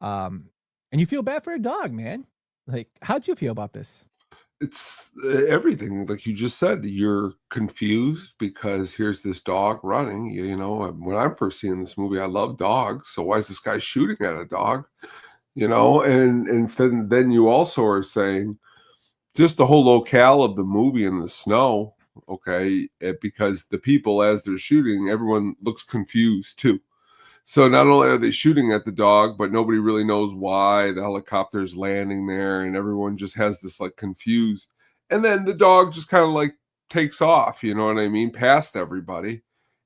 And you feel bad for a dog, man. Like, how'd you feel about this? It's everything, like you just said. You're confused because here's this dog running. When I'm first seeing this movie, I love dogs, so why is this guy shooting at a dog? And then you also are saying just the whole locale of the movie in the snow, okay, because the people, as they're shooting, everyone looks confused too. So not only are they shooting at the dog, but nobody really knows why the helicopter's landing there, and everyone just has this like confused. And then the dog just kind of like takes off, you know what I mean, past everybody.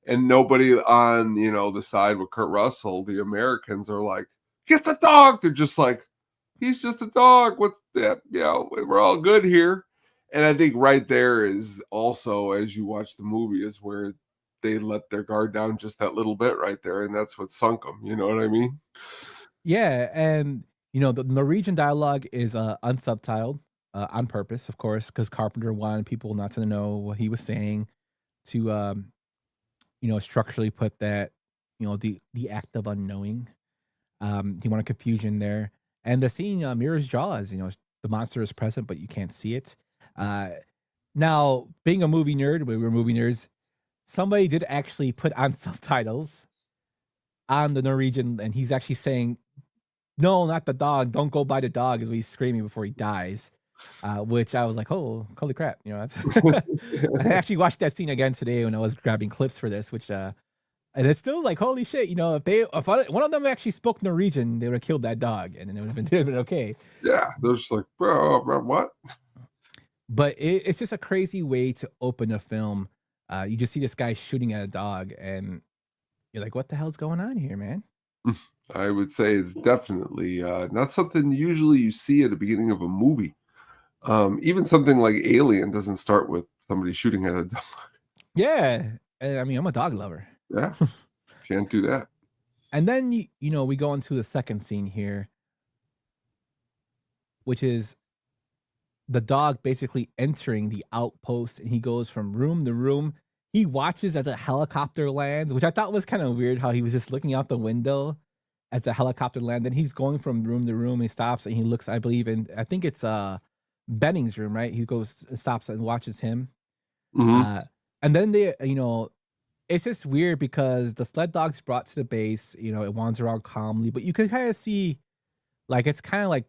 And nobody on, the side with Kurt Russell, the Americans, are like, get the dog. They're just like, he's just a dog. What's that? We're all good here. And I think right there is also, as you watch the movie, is where they let their guard down just that little bit right there, and that's what sunk them. You know what I mean? Yeah, and the Norwegian dialogue is unsubtitled on purpose, of course, because Carpenter wanted people not to know what he was saying, to structurally put that the act of unknowing. He wanted confusion there, and the scene mirrors Jaws. The monster is present, but you can't see it. Now, being a movie nerd, we're movie nerds. Somebody did actually put on subtitles on the Norwegian, and he's actually saying, "No, not the dog. Don't go by the dog," is what he's screaming before he dies. Which I was like, "Oh, holy crap!" That's I actually watched that scene again today when I was grabbing clips for this, which and it's still like, holy shit! If one of them actually spoke Norwegian, they would have killed that dog, and then it would have been okay. Yeah, they're just like, bro, what? But it's just a crazy way to open a film. You just see this guy shooting at a dog, and you're like, what the hell's going on here, man? I would say it's definitely not something usually you see at the beginning of a movie. Even something like Alien doesn't start with somebody shooting at a dog. Yeah. I mean, I'm a dog lover. Yeah. Can't do that. And then, we go into the second scene here, which is the dog basically entering the outpost, and he goes from room to room. He watches as a helicopter lands, which I thought was kind of weird, how he was just looking out the window as the helicopter lands. Then he's going from room to room. He stops and he looks, I believe, I think it's Benning's room, right? He goes, stops and watches him. Mm-hmm. And then it's just weird because the sled dog's brought to the base, it wanders around calmly, but you can kind of see, like, it's kind of like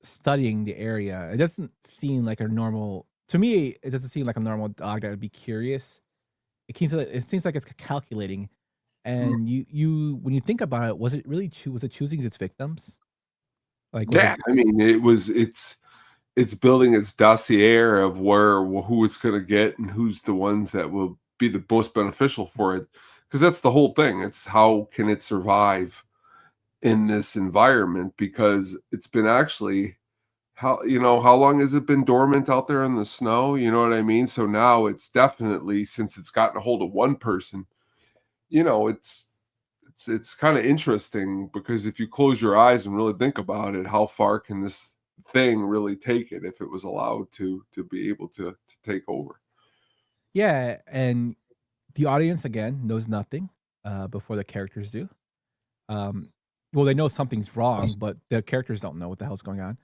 studying the area. It doesn't seem like a normal, to me, it doesn't seem like a normal dog that would be curious. It seems like it's calculating. And you when you think about it, was it choosing its victims? Like, yeah, I mean, it's building its dossier of who it's going to get and who's the ones that will be the most beneficial for it, because that's the whole thing. It's how can it survive in this environment, because it's been actually how long has it been dormant out there in the snow? You know what I mean? So now it's definitely, since it's gotten a hold of one person, it's kind of interesting because if you close your eyes and really think about it, how far can this thing really take it if it was allowed to be able to take over? Yeah, and the audience again knows nothing before the characters do. Well, they know something's wrong, but the characters don't know what the hell's going on.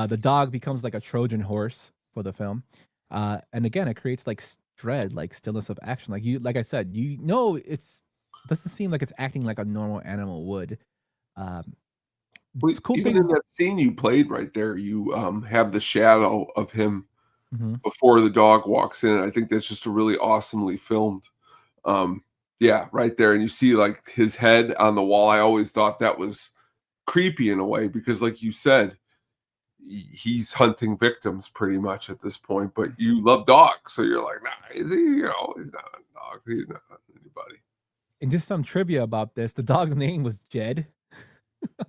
The dog becomes like a Trojan horse for the film, and again, it creates like dread, like stillness of action. Like I said, it's doesn't seem like it's acting like a normal animal would. Um, it's cool Even thing. in that scene you played right there, you have the shadow of him Mhm. before the dog walks in. I think that's just a really awesomely filmed. Yeah, right there, and you see like his head on the wall. I always thought that was creepy in a way because, like you said, he's hunting victims pretty much at this point. But you love dogs, so you're like, nah, is he? He's not a dog. He's not anybody. And just some trivia about this: the dog's name was Jed.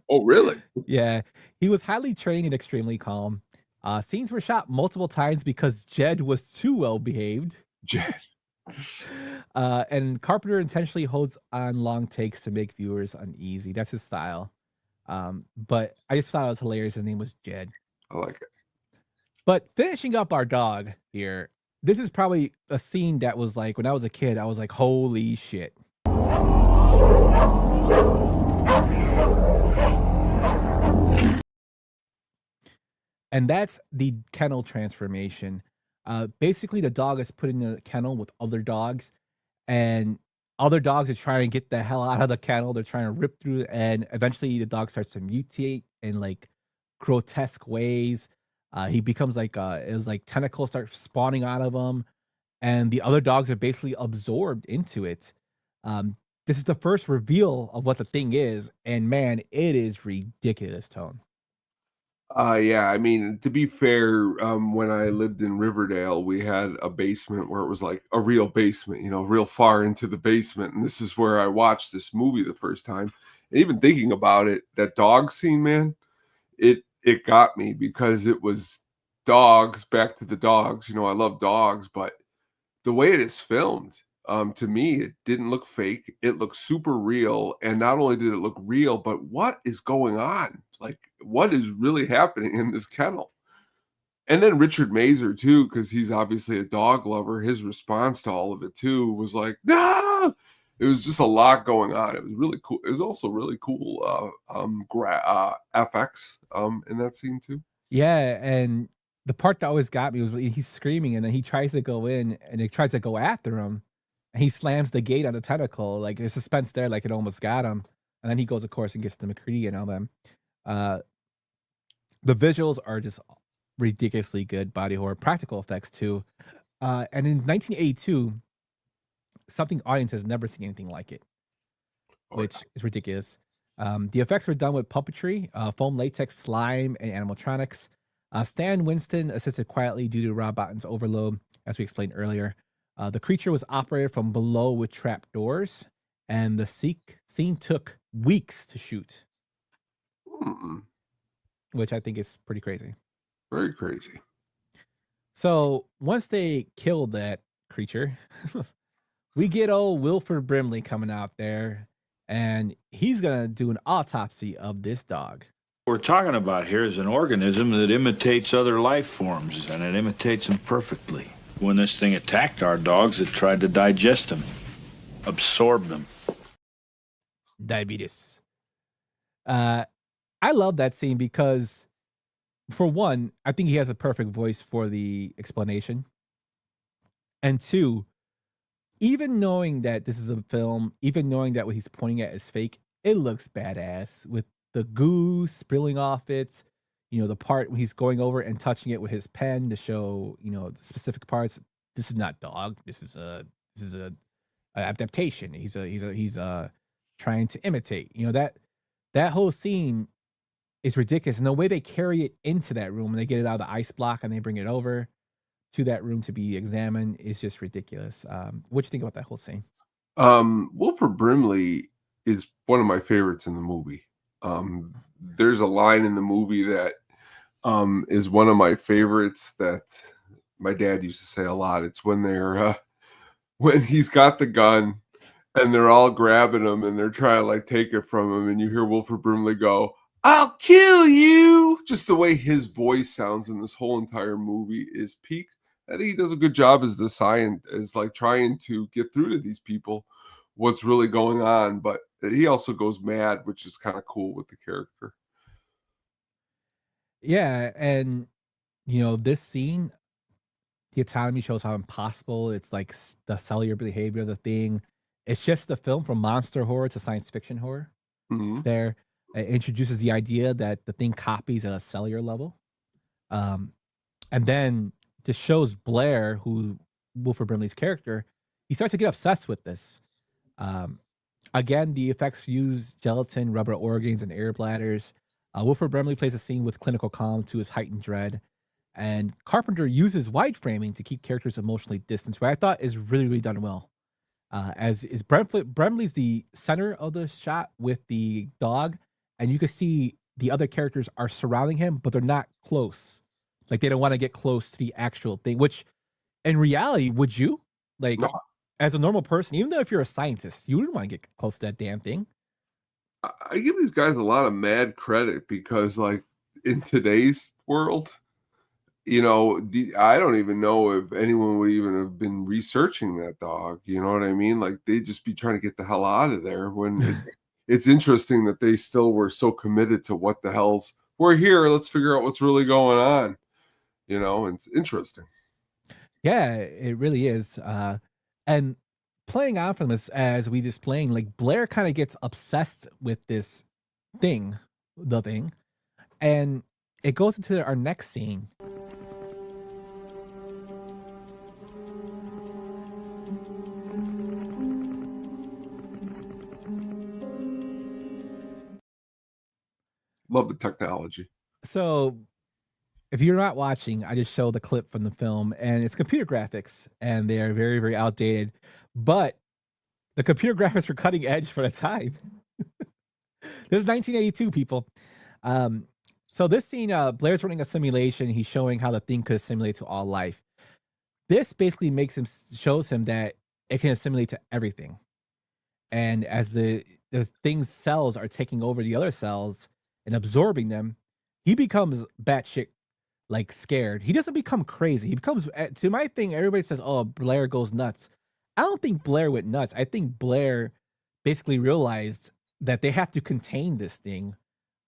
Oh, really? Yeah, he was highly trained and extremely calm. Scenes were shot multiple times because Jed was too well behaved. Jed. And Carpenter intentionally holds on long takes to make viewers uneasy. That's his style. But I just thought it was hilarious. His name was Jed. I like it. But finishing up our dog here, this is probably a scene that was like, when I was a kid, I was like, holy shit. And that's the kennel transformation. Basically, the dog is put in a kennel with other dogs, and other dogs are trying to get the hell out of the kennel. They're trying to rip through it, and eventually the dog starts to mutate in like grotesque ways. He becomes like tentacles start spawning out of him, and the other dogs are basically absorbed into it. This is the first reveal of what the thing is, and man, it is ridiculous, Tone. Yeah, I mean, to be fair, when I lived in Riverdale, we had a basement where it was like a real basement, real far into the basement. And this is where I watched this movie the first time. And even thinking about it, that dog scene, man, it got me because it was dogs, back to the dogs. I love dogs, but the way it is filmed, to me, it didn't look fake. It looked super real. And not only did it look real, but what is going on? Like, what is really happening in this kennel? And then Richard Mazer, too, because he's obviously a dog lover. His response to all of it, too, was like, no! It was just a lot going on. It was really cool. It was also really cool FX in that scene, too. Yeah, and the part that always got me was when he's screaming and then he tries to go in and it tries to go after him. And he slams the gate on the tentacle. Like there's suspense there, like it almost got him. And then he goes, of course, and gets to McCready and all them. The visuals are just ridiculously good, body horror, practical effects too. And in 1982, something audience has never seen anything like it, which is ridiculous. The effects were done with puppetry, foam latex, slime, and animatronics. Stan Winston assisted quietly due to Rob Botton's overload, as we explained earlier. The creature was operated from below with trap doors, and the scene took weeks to shoot, which I think is pretty crazy. Very crazy. So once they killed that creature, we get old Wilford Brimley coming out there, and he's going to do an autopsy of this dog. What we're talking about here is an organism that imitates other life forms, and it imitates them perfectly. When this thing attacked our dogs, it tried to digest them, absorb them. Diabetes. I love that scene because, for one, I think he has a perfect voice for the explanation. And two, even knowing that this is a film, even knowing that what he's pointing at is fake, it looks badass with the goo spilling off it. The part when he's going over and touching it with his pen to show, the specific parts. This is not dog. This is a adaptation. He's trying to imitate. That whole scene is ridiculous, and the way they carry it into that room and they get it out of the ice block and they bring it over to that room to be examined is just ridiculous. What do you think about that whole scene? Wilford Brimley is one of my favorites in the movie. There's a line in the movie that is one of my favorites that my dad used to say a lot. It's when they're when he's got the gun And they're all grabbing him and they're trying to like take it from him. And you hear Wilford Brimley go, "I'll kill you." Just the way his voice sounds in this whole entire movie is peak. I think he does a good job as the science, is like trying to get through to these people what's really going on. But he also goes mad, which is kind of cool with the character. Yeah, and this scene, the autonomy shows how impossible it's like the cellular behavior of the thing. It shifts the film from monster horror to science fiction horror. Mhm. There, it introduces the idea that the thing copies at a cellular level, um, and then just shows Blair, who Wilford Brimley's character, he starts to get obsessed with this. Um, Again, the effects use gelatin, rubber organs, and air bladders. Wilford Brimley plays a scene with clinical calm to his heightened dread. And Carpenter uses wide framing to keep characters emotionally distant, which I thought is really, really done well. As is Brimley's the center of the shot with the dog, and you can see the other characters are surrounding him, but they're not close. Like they don't want to get close to the actual thing, which in reality, would you? Like No, as a normal person, even though if you're a scientist, you wouldn't want to get close to that damn thing. I give these guys a lot of mad credit because, like, in today's world, I don't even know if anyone would even have been researching that dog. You know what I mean? Like, they'd just be trying to get the hell out of there. When it's interesting that they still were so committed to what the hell's we're here. Let's figure out what's really going on. It's interesting. Yeah, it really is. And playing on from this as we just playing, like Blair kind of gets obsessed with this thing, the thing, and it goes into our next scene. Love the technology. So if you're not watching, I just show the clip from the film, and it's computer graphics, and they are very, very outdated. But the computer graphics were cutting edge for the time. This is 1982, people. So this scene, Blair's running a simulation. He's showing how the thing could assimilate to all life. This basically shows him that it can assimilate to everything. And as the thing's cells are taking over the other cells and absorbing them, he becomes batshit like scared. He doesn't become crazy. He becomes, to my thing, everybody says, "Oh, Blair goes nuts." I don't think Blair went nuts. I think Blair basically realized that they have to contain this thing,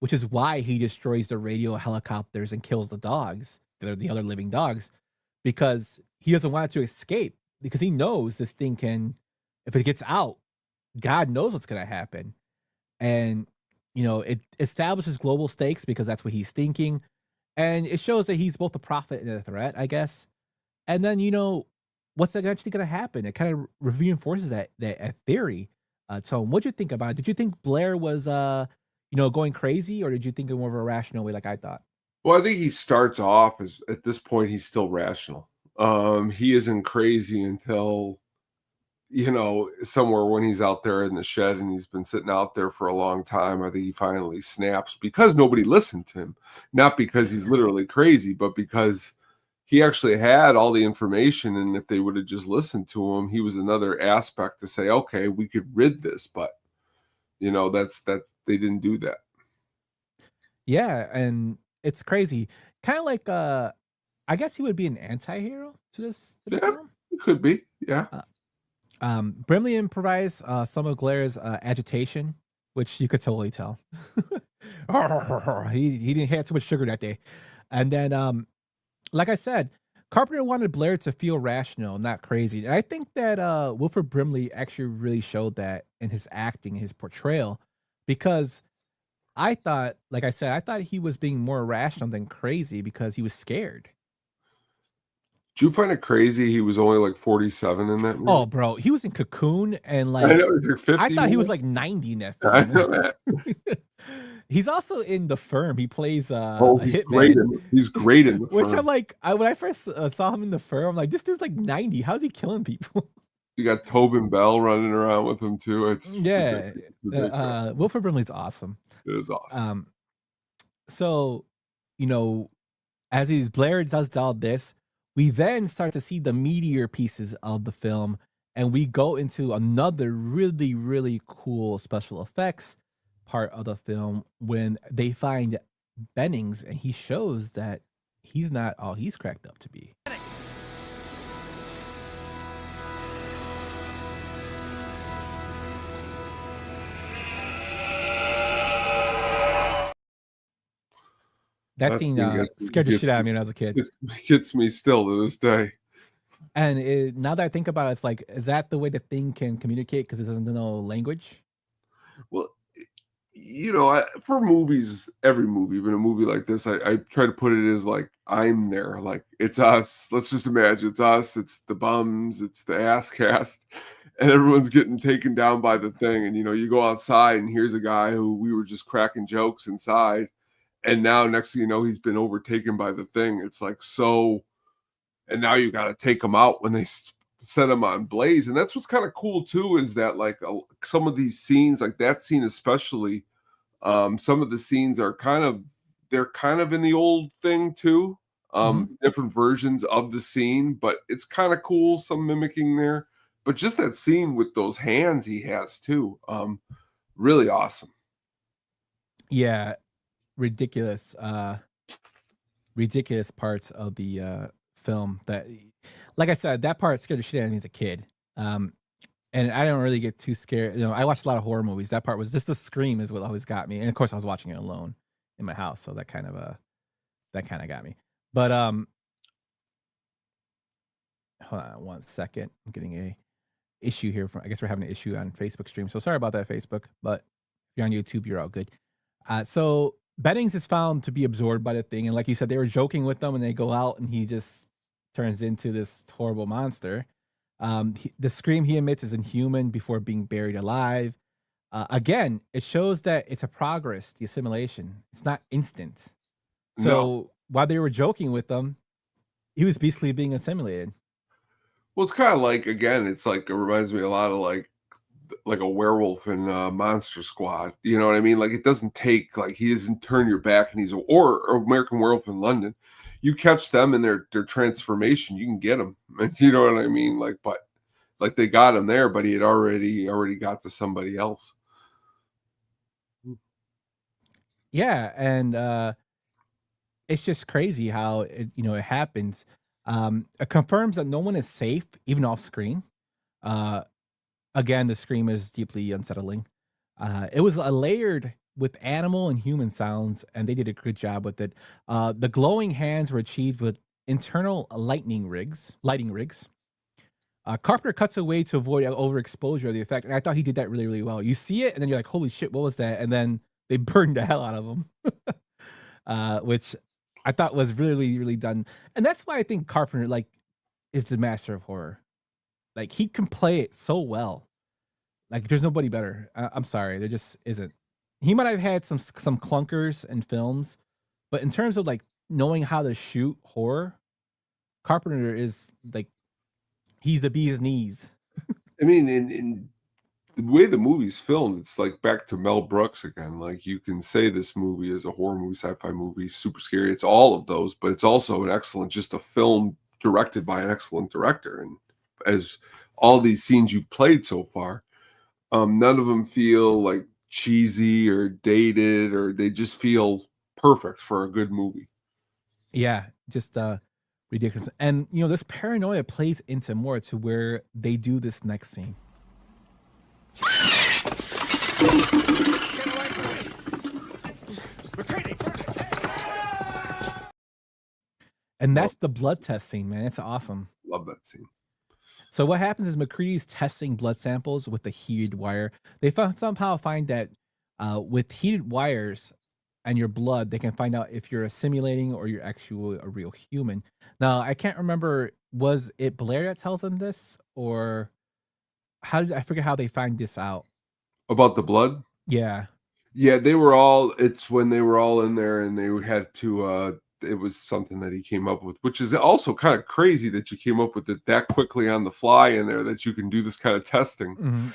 which is why he destroys the radio helicopters and kills the dogs, the other living dogs, because he doesn't want it to escape, because he knows this thing can, if it gets out, God knows what's going to happen. And, it establishes global stakes because that's what he's thinking. And it shows that he's both a prophet and a threat, I guess. And then, what's actually going to happen? It kind of reinforces that theory. Tone, what'd you think about it? Did you think Blair was, going crazy, or did you think in more of a rational way like I thought? Well, I think he starts off as at this point he's still rational. He isn't crazy until somewhere when he's out there in the shed and he's been sitting out there for a long time. I think he finally snaps because nobody listened to him, not because he's literally crazy, but because he actually had all the information. And if they would have just listened to him, he was another aspect to say, okay, we could rid this, but that's they didn't do that. Yeah, and it's crazy. Kind of like I guess he would be an anti-hero to this film. It could be. Yeah. Brimley improvised some of Blair's agitation, which you could totally tell. he didn't have too much sugar that day. And then like I said, Carpenter wanted Blair to feel rational, not crazy. And I think that Wilford Brimley actually really showed that in his acting, his portrayal, because I thought, like I said, I thought he was being more rational than crazy because he was scared. Do you find it crazy he was only like 47 in that movie? Oh, bro, he was in Cocoon, and like I know, he's like 50. I thought he was like 90 in that film. I know that. He's also in The Firm. He plays he's hitman. He's great in The Firm. Which I'm like, when I first saw him in The Firm, I'm like, this dude's like 90. How's he killing people? You got Tobin Bell running around with him too. It's yeah. ridiculous. Wilford Brimley's awesome. It is awesome. So, as Blair does all this, we then start to see the meteor pieces of the film, And we go into another really, really cool special effects part of the film when they find Bennings, and he shows that he's not all he's cracked up to be. That scene scared the shit out of me when I was a kid. It gets me still to this day. And now that I think about it, it's like, is that the way the thing can communicate because it doesn't know language? Well, for movies, every movie, even a movie like this, I try to put it as like, I'm there. Like, it's us. Let's just imagine it's us. It's the bums. It's the ass cast. And everyone's getting taken down by the thing. And, you go outside and here's a guy who we were just cracking jokes inside. And now next thing you know, he's been overtaken by the thing. It's like, so, and now you got to take him out when they set him on blaze. And that's what's kind of cool too, is that like some of these scenes, like that scene especially, some of the scenes are they're kind of in the old thing too, different versions of the scene, but it's kind of cool, some mimicking there. But just that scene with those hands he has too, really awesome. Yeah, ridiculous parts of the film that, like I said, that part scared the shit out of me as a kid. And I don't really get too scared. I watched a lot of horror movies. That part was just the scream is what always got me. And of course I was watching it alone in my house, so that kind of got me. But hold on one second. I'm getting a issue here I guess we're having an issue on Facebook stream. So sorry about that, Facebook, but if you're on YouTube, you're all good. So Bennings is found to be absorbed by the thing, and like you said, they were joking with them, and they go out, and he just turns into this horrible monster. The scream he emits is inhuman before being buried alive. Again, it shows that it's a progress, the assimilation. It's not instant. So while they were joking with them, he was basically being assimilated. Well, it's kind of like, again, it's like, it reminds me a lot of like a werewolf in Monster Squad. You know what I mean? Like, it doesn't take, like, he doesn't turn your back and or American Werewolf in London. You catch them in their transformation, you can get them. You know what I mean? Like, but like they got him there, but he had already got to somebody else. Yeah, and it's just crazy how it happens. It confirms that no one is safe, even off screen. Again, the scream is deeply unsettling. It was layered with animal and human sounds, and they did a good job with it. The glowing hands were achieved with internal lighting rigs. Carpenter cuts away to avoid overexposure of the effect, and I thought he did that really, really well. You see it, and then you're like, holy shit, what was that? And then they burned the hell out of him, which I thought was really, really done. And that's why I think Carpenter is the master of horror. Like, he can play it so well. Like, there's nobody better. I'm sorry, there just isn't. He might have had some clunkers in films, but in terms of like knowing how to shoot horror, Carpenter is like, he's the bee's knees. I mean, in the way the movie's filmed, it's like back to Mel Brooks again. Like, you can say this movie is a horror movie, sci-fi movie, super scary. It's all of those, but it's also an excellent, just a film directed by an excellent director. And as all these scenes you played so far, none of them feel like cheesy or dated, or they just feel perfect for a good movie. Yeah, just ridiculous. And this paranoia plays into more to where they do this next scene. And that's the blood test scene, man. It's awesome. Love that scene. So what happens is McCready's testing blood samples with the heated wire. They somehow find that with heated wires and your blood, they can find out if you're assimilating or you're actually a real human. Now, I can't remember, was it Blair that tells them this, or I forget how they find this out? About the blood? Yeah. Yeah, it's when they were all in there and they had to, it was something that he came up with, which is also kind of crazy that you came up with it that quickly on the fly in there, that you can do this kind of testing. Mm-hmm.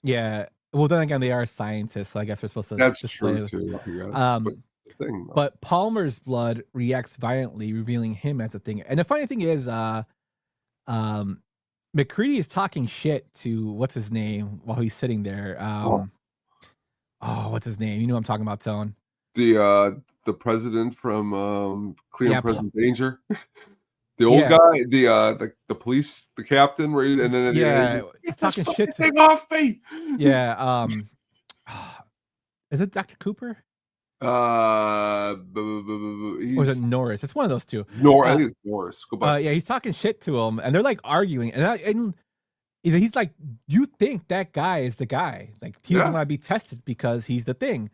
Yeah. Well, then again, they are scientists, so I guess we're supposed to. That's true too. But Palmer's blood reacts violently, revealing him as a thing. And the funny thing is, McCready is talking shit to what's his name while he's sitting there. What's his name? You know what I'm talking about, Tone. The president from Clear Yeah, and Present Danger. The old guy, the police, the captain, right? And then he's talking shit to thing off me. Yeah, is it Dr. Cooper? Or is it Norris? It's one of those two. I think it's Norris. Go back. Yeah, he's talking shit to him, and they're like arguing, and he's like, "You think that guy is the guy? Like he doesn't want to be tested because he's the thing."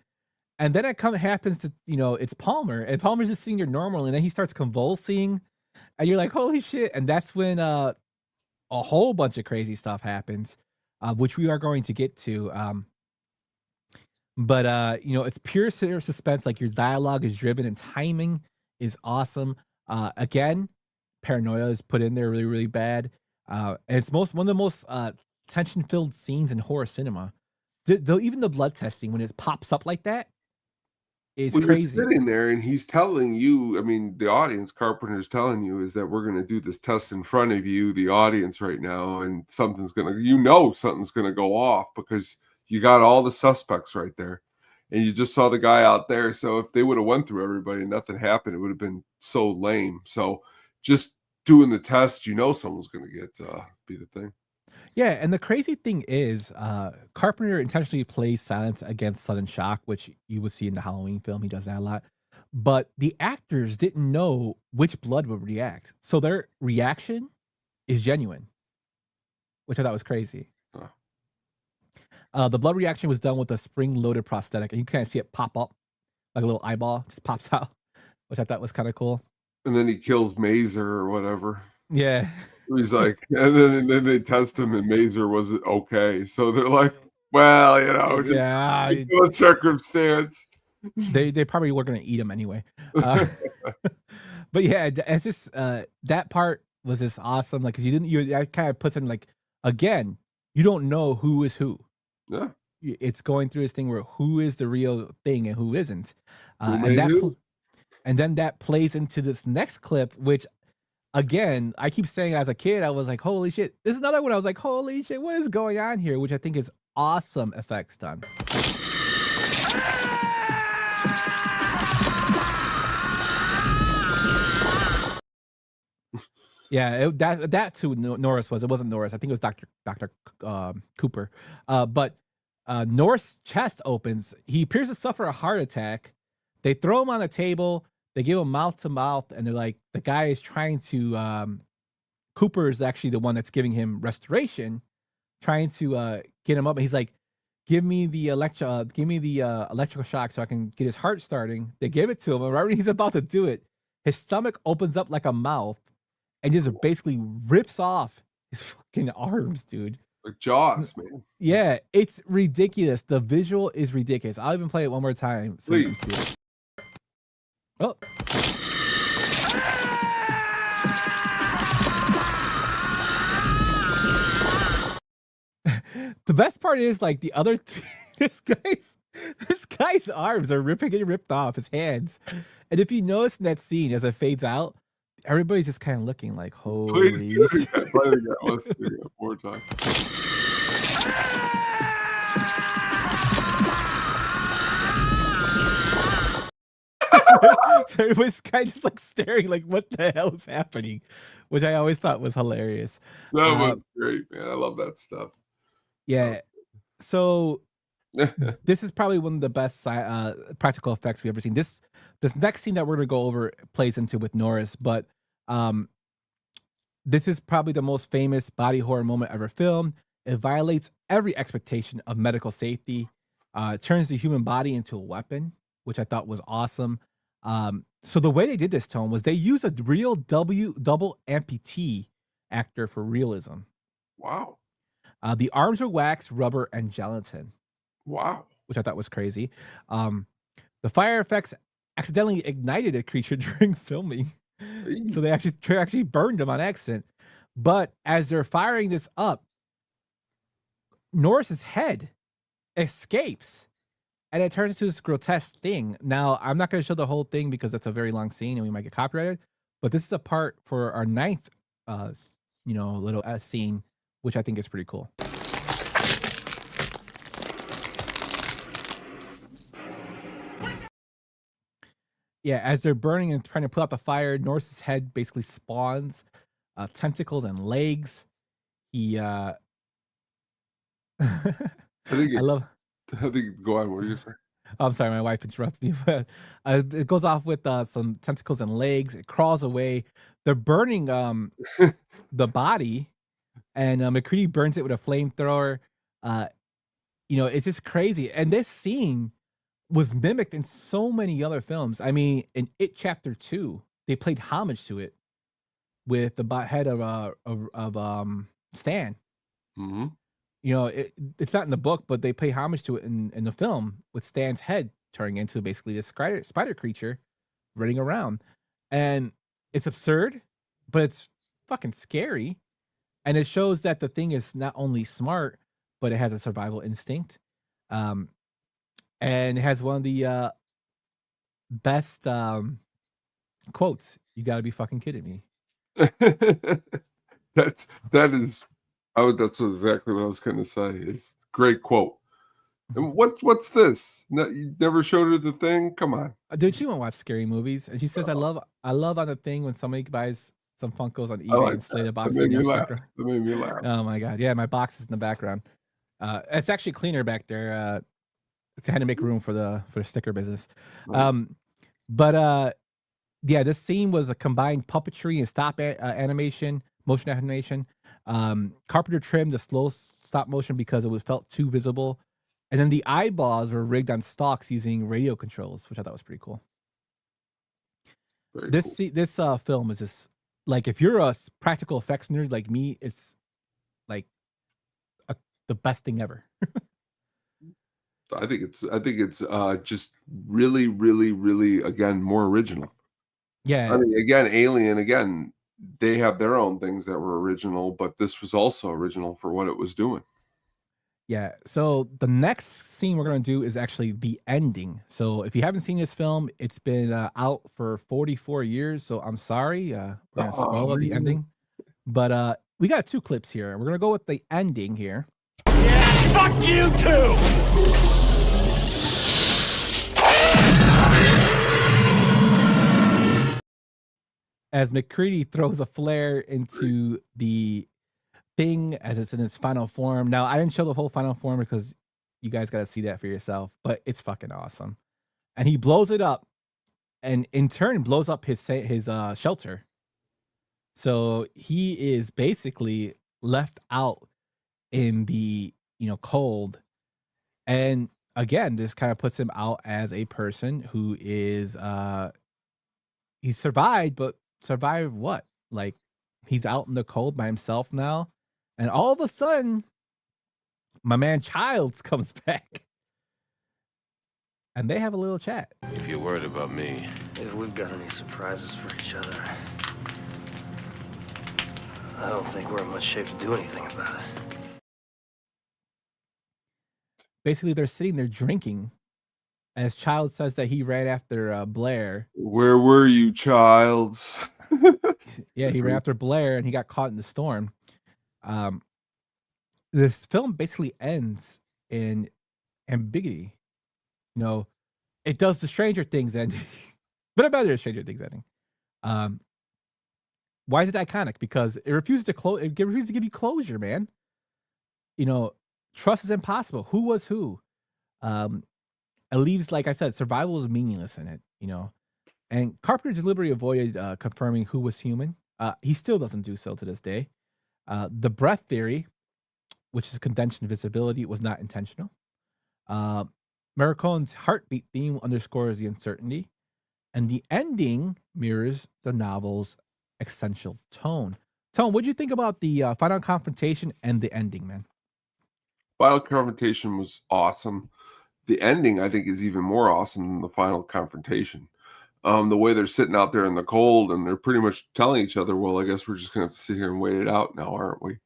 And then it happens to it's Palmer, and Palmer's just sitting there normal, and then he starts convulsing, and you're like, "Holy shit!" And that's when a whole bunch of crazy stuff happens, which we are going to get to. But it's pure suspense. Like your dialogue is driven and timing is awesome. Again, paranoia is put in there really, really bad. And it's one of the most tension-filled scenes in horror cinema. Even the blood testing when it pops up like that is crazy. You're sitting there and he's telling you, I mean, the audience, Carpenter's telling you, is that we're going to do this test in front of you, the audience right now, and something's going to go off because you got all the suspects right there, and you just saw the guy out there. So if they would have went through everybody and nothing happened, it would have been so lame. So just doing the test, someone's going to be the thing. Yeah, and the crazy thing is, Carpenter intentionally plays silence against sudden shock, which you will see in the Halloween film. He does that a lot. But the actors didn't know which blood would react, so their reaction is genuine, which I thought was crazy. The blood reaction was done with a spring-loaded prosthetic, and you kind of see it pop up like a little eyeball, just pops out, which I thought was kind of cool. And then he kills Mazer or whatever. Yeah. He's like, and then they test him, and Mazer was okay. So they're like, well, what circumstance. They probably were going to eat him anyway. But yeah, it's just that part was just awesome. Like, because that kind of puts in like, again, you don't know who is who. Yeah, it's going through this thing where who is the real thing and who isn't, and then that plays into this next clip, which again I keep saying as a kid I was like, holy shit, this is another one I was like, holy shit, what is going on here, which I think is awesome effects done. Yeah, that too. Norris was. It wasn't Norris. I think it was Dr. Cooper. But Norris' chest opens. He appears to suffer a heart attack. They throw him on the table. They give him mouth to mouth, and they're like, the guy is trying to. Cooper is actually the one that's giving him restoration, trying to get him up. And he's like, give me the electrical shock so I can get his heart starting. They give it to him, and right when he's about to do it, his stomach opens up like a mouth. And just basically rips off his fucking arms, dude. Like Jaws, man. Yeah, it's ridiculous. The visual is ridiculous. I'll even play it one more time so you can see it. Oh. The best part is like the other this guy's arms are getting ripped off, his hands. And if you notice in that scene as it fades out, everybody's just kind of looking like, holy shit. Let's do it one more time. So everybody's kind of just like staring like, what the hell is happening? Which I always thought was hilarious. That was great, man. I love that stuff. Yeah. So this is probably one of the best practical effects we've ever seen. This next scene that we're going to go over plays into with Norris, but this is probably the most famous body horror moment ever filmed. It violates every expectation of medical safety. It turns the human body into a weapon, which I thought was awesome. So the way they did this, Tone, was they used a real double amputee actor for realism. Wow. The arms are wax, rubber, and gelatin. Wow. Which I thought was crazy. The fire effects accidentally ignited a creature during filming. So they actually burned him on accident. But as they're firing this up, Norris's head escapes. And it turns into this grotesque thing. Now, I'm not going to show the whole thing because that's a very long scene and we might get copyrighted. But this is a part for our ninth little scene, which I think is pretty cool. Yeah, as they're burning and trying to put out the fire, Norse's head basically spawns tentacles and legs. He I love I think go on. What are you saying? I'm sorry, my wife interrupted me. But it goes off with some tentacles and legs. It crawls away. They're burning the body, and McCready burns it with a flamethrower. It's just crazy. And this scene was mimicked in so many other films. I mean, in It Chapter 2, they played homage to it with the head of Stan. Mm-hmm. It's not in the book, but they pay homage to it in the film with Stan's head turning into basically this spider creature running around. And it's absurd, but it's fucking scary. And it shows that the thing is not only smart, but it has a survival instinct. And it has one of the best quotes. You gotta be fucking kidding me. That's exactly what I was going to say. It's a great quote. And what's this? No, you never showed her the thing? Come on. Dude, she won't watch scary movies. And she says, I love on the thing when somebody buys some Funkos on eBay and slay the box. That made me laugh. Oh my God. Yeah, my box is in the background. It's actually cleaner back there. I had to make room for the sticker business. Right. Yeah, this scene was a combined puppetry and motion animation. Carpenter trimmed the slow stop motion because it felt too visible. And then the eyeballs were rigged on stalks using radio controls, which I thought was pretty cool. This film is just like, if you're a practical effects nerd like me, it's like the best thing ever. I think it's just really, really, really, again, more original. Yeah. I mean, again, Alien, again, they have their own things that were original, but this was also original for what it was doing. Yeah. So the next scene we're going to do is actually the ending. So if you haven't seen this film, it's been out for 44 years. So I'm sorry. We're going to spoil the ending. But we got 2 clips here. We're going to go with the ending here. Yeah, fuck you too! As McCready throws a flare into the thing as it's in its final form. Now, I didn't show the whole final form because you guys got to see that for yourself, but it's fucking awesome. And he blows it up, and in turn blows up his shelter. So he is basically left out in the cold. And again, this kind of puts him out as a person who is he survived, but survived what? Like, he's out in the cold by himself now, and all of a sudden my man Childs comes back and they have a little chat. If you're worried about me, If we've got any surprises for each other, I don't think we're in much shape to do anything about it. Basically, they're sitting there drinking as Childs says that he ran after Blair. Where were you, Childs? Yeah, he ran after Blair and he got caught in the storm. This film basically ends in ambiguity. It does the Stranger Things ending, but a better Stranger Things ending. Why is it iconic? Because it refuses to It refuses to give you closure, man. Trust is impossible. Who was who? It leaves, like I said, survival is meaningless in it. And Carpenter deliberately avoided confirming who was human. He still doesn't do so to this day. The breath theory, which is condensed invisibility, was not intentional. Morricone's heartbeat theme underscores the uncertainty, and the ending mirrors the novel's existential tone. Tone, what do you think about the final confrontation and the ending, man? Final confrontation was awesome. The ending, I think, is even more awesome than the final confrontation. The way they're sitting out there in the cold and they're pretty much telling each other, well, I guess we're just going to have to sit here and wait it out now, aren't we?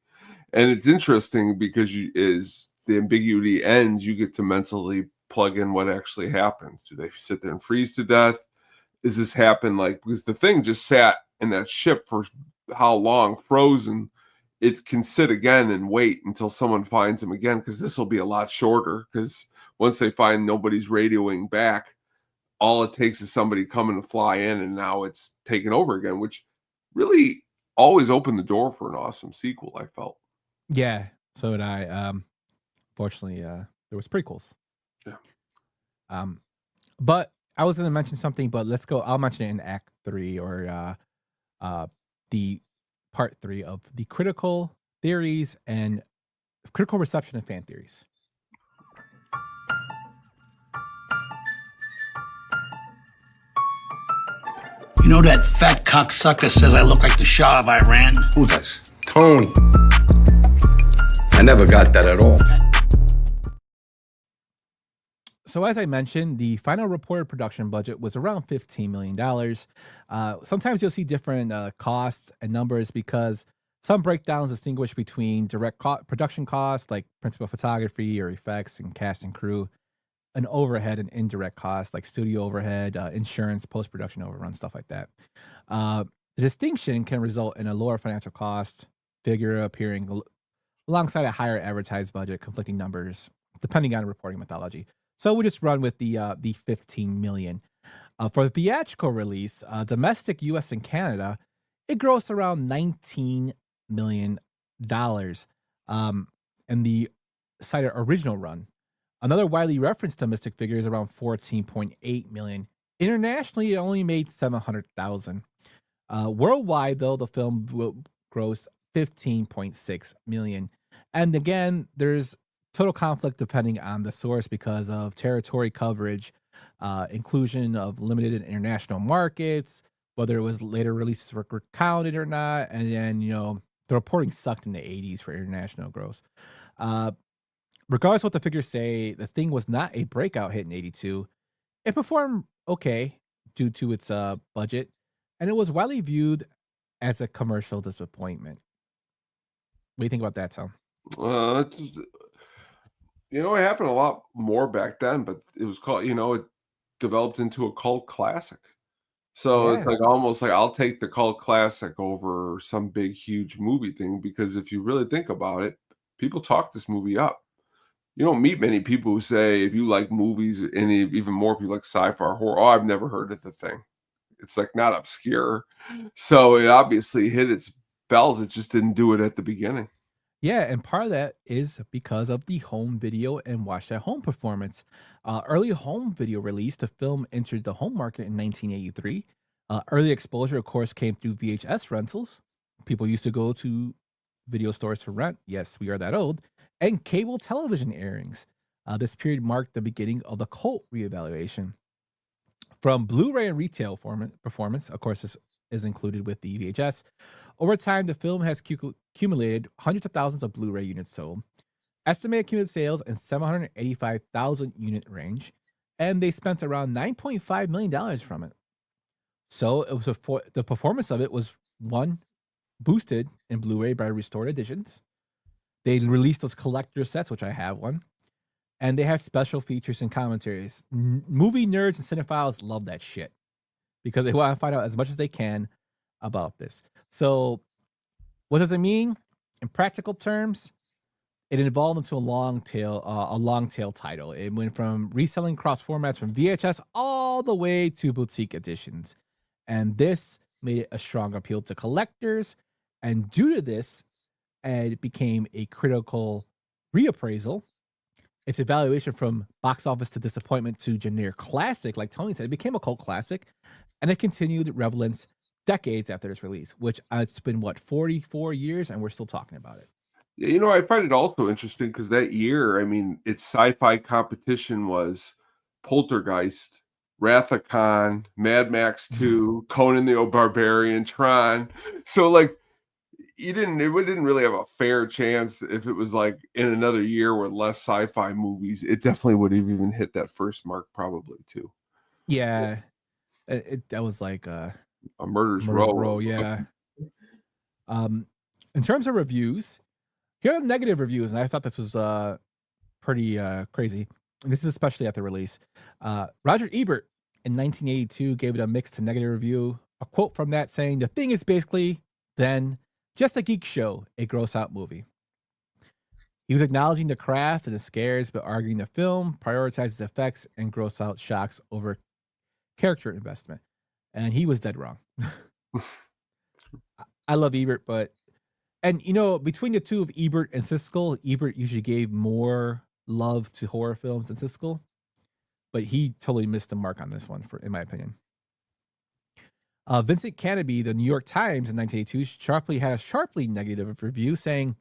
And it's interesting because as the ambiguity ends, you get to mentally plug in what actually happens. Do they sit there and freeze to death? Does this happen? Because the thing just sat in that ship for how long, frozen, it can sit again and wait until someone finds him again, because this will be a lot shorter, because once they find nobody's radioing back, all it takes is somebody coming to fly in, and now it's taken over again, which really always opened the door for an awesome sequel, I felt. Yeah, so did I. Fortunately, there was prequels. Yeah. But I was going to mention something, but let's go. I'll mention it in Act 3 or the Part 3 of the critical theories and critical reception of fan theories. You know that fat cocksucker says I look like the Shah of Iran? Who does? Tony. I never got that at all. So as I mentioned, the final reported production budget was around $15 million. Sometimes you'll see different costs and numbers because some breakdowns distinguish between direct production costs like principal photography or effects and cast and crew, and overhead and indirect costs like studio overhead, insurance, post-production overrun, stuff like that. The distinction can result in a lower financial cost figure appearing alongside a higher advertised budget, conflicting numbers, depending on reporting methodology. So we just run with the 15 million. For the theatrical release, domestic US and Canada, it grossed around $19 million. And the cited original run. Another widely referenced domestic figure is around 14.8 million. Internationally, it only made 700,000. Worldwide, though, the film will gross 15.6 million. And again, there's total conflict depending on the source because of territory coverage, inclusion of limited international markets, whether it was later releases were counted or not, and then the reporting sucked in the 80s for international gross. Regardless of what the figures say, the thing was not a breakout hit in 82. It performed okay due to its budget, and it was widely viewed as a commercial disappointment. What do you think about that, Tom? It happened a lot more back then, but it was called, it developed into a cult classic. So it's like almost like I'll take the cult classic over some big, huge movie thing, because if you really think about it, people talk this movie up. You don't meet many people who say, if you like movies, and even more if you like sci-fi or horror, oh, I've never heard of the thing. It's like not obscure. So it obviously hit its bells. It just didn't do it at the beginning. Yeah, and part of that is because of the home video and watch at home performance. Early home video release, the film entered the home market in 1983. Early exposure, of course, came through VHS rentals. People used to go to video stores to rent. Yes, we are that old. And cable television airings. This period marked the beginning of the cult reevaluation. From Blu-ray and retail performance, of course, this is included with the VHS. Over time, the film has accumulated hundreds of thousands of Blu-ray units sold, estimated cumulative sales in 785,000 unit range, and they spent around $9.5 million from it. So it was the performance of it was boosted in Blu-ray by restored editions. They released those collector sets, which I have one. And they have special features and commentaries. Movie nerds and cinephiles love that shit because they want to find out as much as they can about this. So what does it mean? In practical terms, it evolved into a long tail title. It went from reselling cross formats from VHS all the way to boutique editions. And this made it a strong appeal to collectors. And due to this, it became a critical reappraisal. Its evaluation from box office to disappointment to generic classic, like Tony said, it became a cult classic, and it continued relevance decades after its release, which it's been, 44 years, and we're still talking about it. Yeah, I find it also interesting because that year, its sci-fi competition was Poltergeist, Wrath of Khan, Mad Max 2, Conan the Barbarian, Tron. So, it didn't really have a fair chance. If it was like in another year with less sci-fi movies, it definitely would have even hit that first mark probably too. Yeah, that was like a murder's row. Yeah. In terms of reviews, here are the negative reviews, and I thought this was pretty crazy. And this is especially at the release. Roger Ebert in 1982 gave it a mixed to negative review. A quote from that saying, "The thing is basically then just a geek show, a gross out movie. He was acknowledging the craft and the scares, but arguing the film prioritizes effects and gross out shocks over character investment. And he was dead wrong. I love Ebert, and between the two of Ebert and Siskel, Ebert usually gave more love to horror films than Siskel, but he totally missed the mark on this one, in my opinion. Vincent Canby, the New York Times in 1982, had a sharply negative review saying,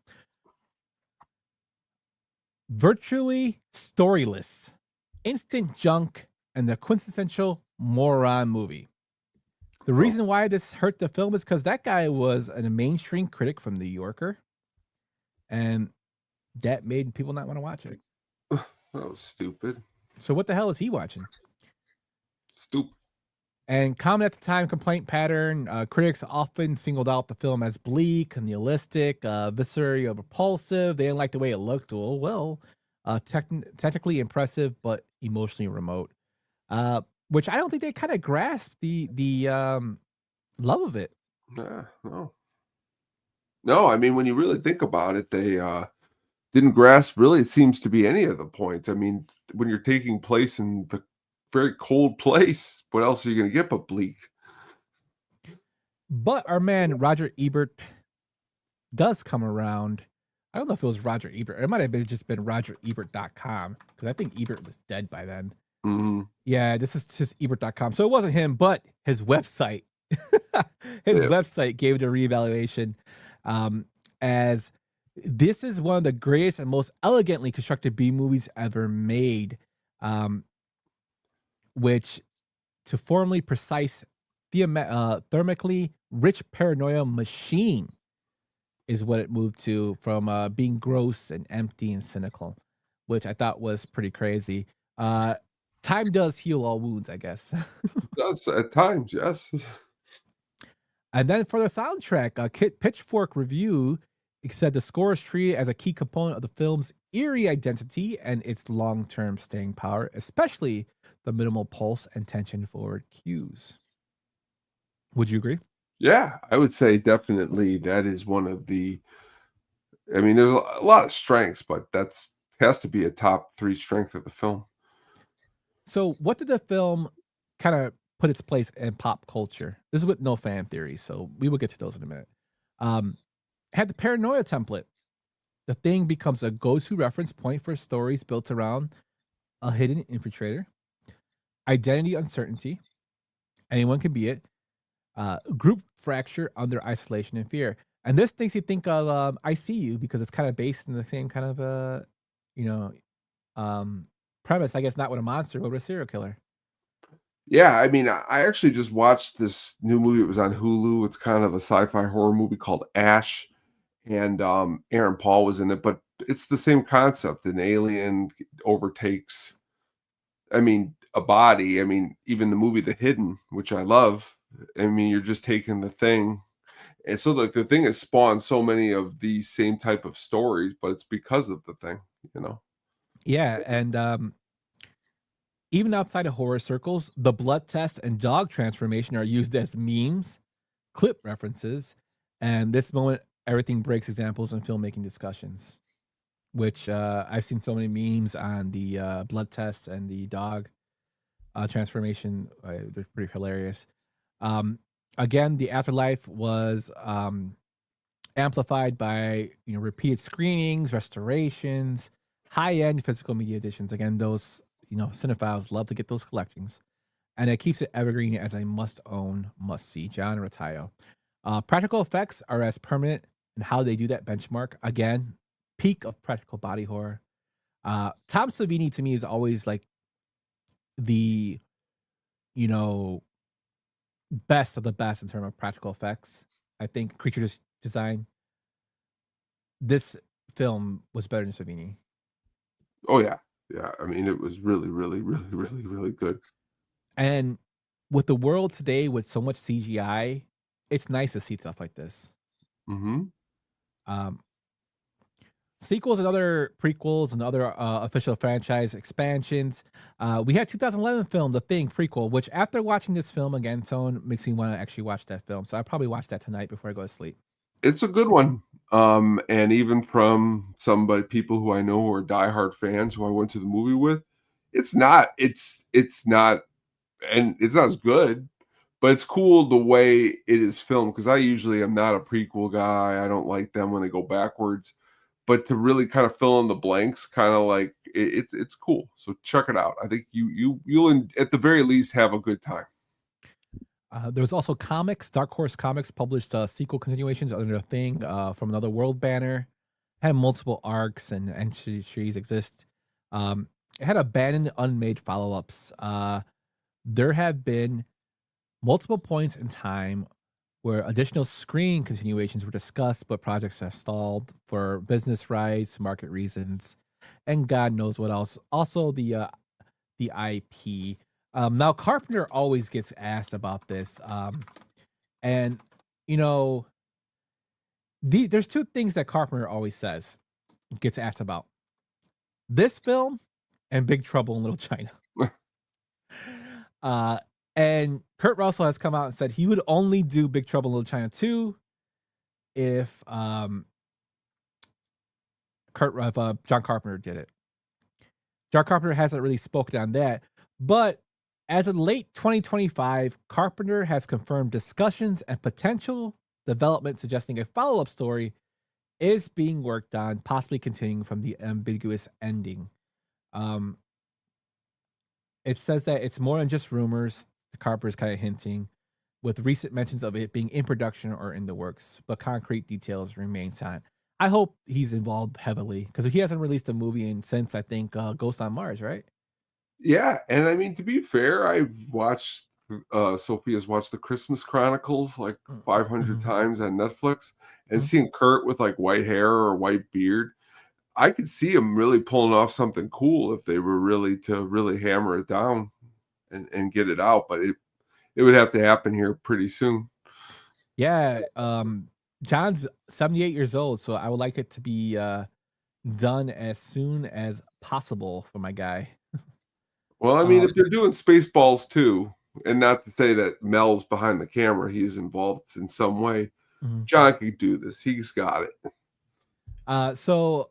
virtually storyless, instant junk, and the quintessential moron movie. The reason why this hurt the film is because that guy was a mainstream critic from The Yorker, and that made people not want to watch it. That was stupid. So what the hell is he watching? Stupid. And common at the time complaint pattern, critics often singled out the film as bleak, nihilistic, viscerally repulsive. They didn't like the way it looked. Technically impressive, but emotionally remote. Which I don't think they kind of grasped the love of it. No, I mean, when you really think about it, they didn't grasp, really, it seems to be any of the points. I mean, when you're taking place in the very cold place, what else are you going to get but bleak? But our man Roger Ebert does come around. I don't know if it was Roger Ebert. It might have just been RogerEbert.com, because I think Ebert was dead by then. Mm-hmm. Yeah, this is just Ebert.com. So it wasn't him, but his website. Website gave it a reevaluation as this is one of the greatest and most elegantly constructed B movies ever made. Which, to formally precise, thermically rich paranoia machine is what it moved to, from being gross and empty and cynical, which I thought was pretty crazy. Time does heal all wounds, I guess. That's at times, yes. And then for the soundtrack, Pitchfork Review said the score is treated as a key component of the film's eerie identity and its long-term staying power, especially the minimal pulse and tension forward cues. Would you agree? Yeah, I would say definitely that is one of the, I mean, there's a lot of strengths, but that's has to be a top 3 strength of the film. So what did the film kind of put its place in pop culture? This is with no fan theories, so we will get to those in a minute. Had the paranoia template. The Thing becomes a go-to reference point for stories built around a hidden infiltrator, identity uncertainty, anyone can be it, group fracture under isolation and fear. And this makes you think of I See You, because it's kind of based in the same kind of premise, I guess, not with a monster, but with a serial killer. Yeah, I mean, I actually just watched this new movie. It was on Hulu. It's kind of a sci-fi horror movie called Ash, and Aaron Paul was in it, but it's the same concept. An alien overtakes, I mean, a body. I mean, even the movie The Hidden, which I love, I mean, you're just taking the thing. And so the thing has spawned so many of these same type of stories, but it's because of the thing, Yeah, and even outside of horror circles, the blood test and dog transformation are used as memes, clip references, and this moment, everything breaks examples in filmmaking discussions, which I've seen so many memes on the blood test and the dog transformation. They're pretty hilarious. Again, the afterlife was amplified by repeated screenings, restorations, high-end physical media editions. Again, those cinephiles love to get those collections, and it keeps it evergreen as a must-own, must-see genre tile. Practical effects are as permanent in how they do that benchmark. Again, peak of practical body horror. Tom Savini to me is always like the best of the best in terms of practical effects. I think creature design. This film was better than Savini. Oh yeah. I mean, it was really, really, really, really, really good. And with the world today with so much CGI, it's nice to see stuff like this. Mm-hmm. Sequels and other prequels and other official franchise expansions. We had 2011 film The Thing prequel, which after watching this film again, Tone makes me want to actually watch that film. So I'll probably watch that tonight before I go to sleep. It's a good one. And even from people who I know who are diehard fans who I went to the movie with, it's not and it's not as good, but it's cool the way it is filmed, because I usually am not a prequel guy. I don't like them when they go backwards. But to really kind of fill in the blanks, kind of like it's cool. So check it out. I think you'll at the very least have a good time. There was also comics. Dark Horse Comics published sequel continuations under the Thing from Another World banner. Had multiple arcs and entries exist. It had abandoned, unmade follow-ups. There have been multiple points in time where additional screen continuations were discussed, but projects have stalled for business rights, market reasons, and God knows what else. Also, the IP. Now, Carpenter always gets asked about this, and you know, there's two things that Carpenter always gets asked about: this film and Big Trouble in Little China. And Kurt Russell has come out and said he would only do Big Trouble in Little China 2 if John Carpenter did it. John Carpenter hasn't really spoken on that, but as of late 2025, Carpenter has confirmed discussions and potential development suggesting a follow-up story is being worked on, possibly continuing from the ambiguous ending. It says that it's more than just rumors. Carpenter's kind of hinting, with recent mentions of it being in production or in the works, but concrete details remain silent. I hope he's involved heavily, because he hasn't released a movie since, I think, Ghost on Mars, right? Yeah, and I mean, to be fair, I've watched Sophia's watched the Christmas Chronicles like 500 times on Netflix, and seeing Kurt with like white hair or white beard, I could see him really pulling off something cool if they were really hammer it down and get it out. But it would have to happen here pretty soon. Yeah, John's 78 years old, so I would like it to be done as soon as possible for my guy. Well, I mean, if they're doing Spaceballs too, and not to say that Mel's behind the camera, he's involved in some way. John could do this. He's got it. So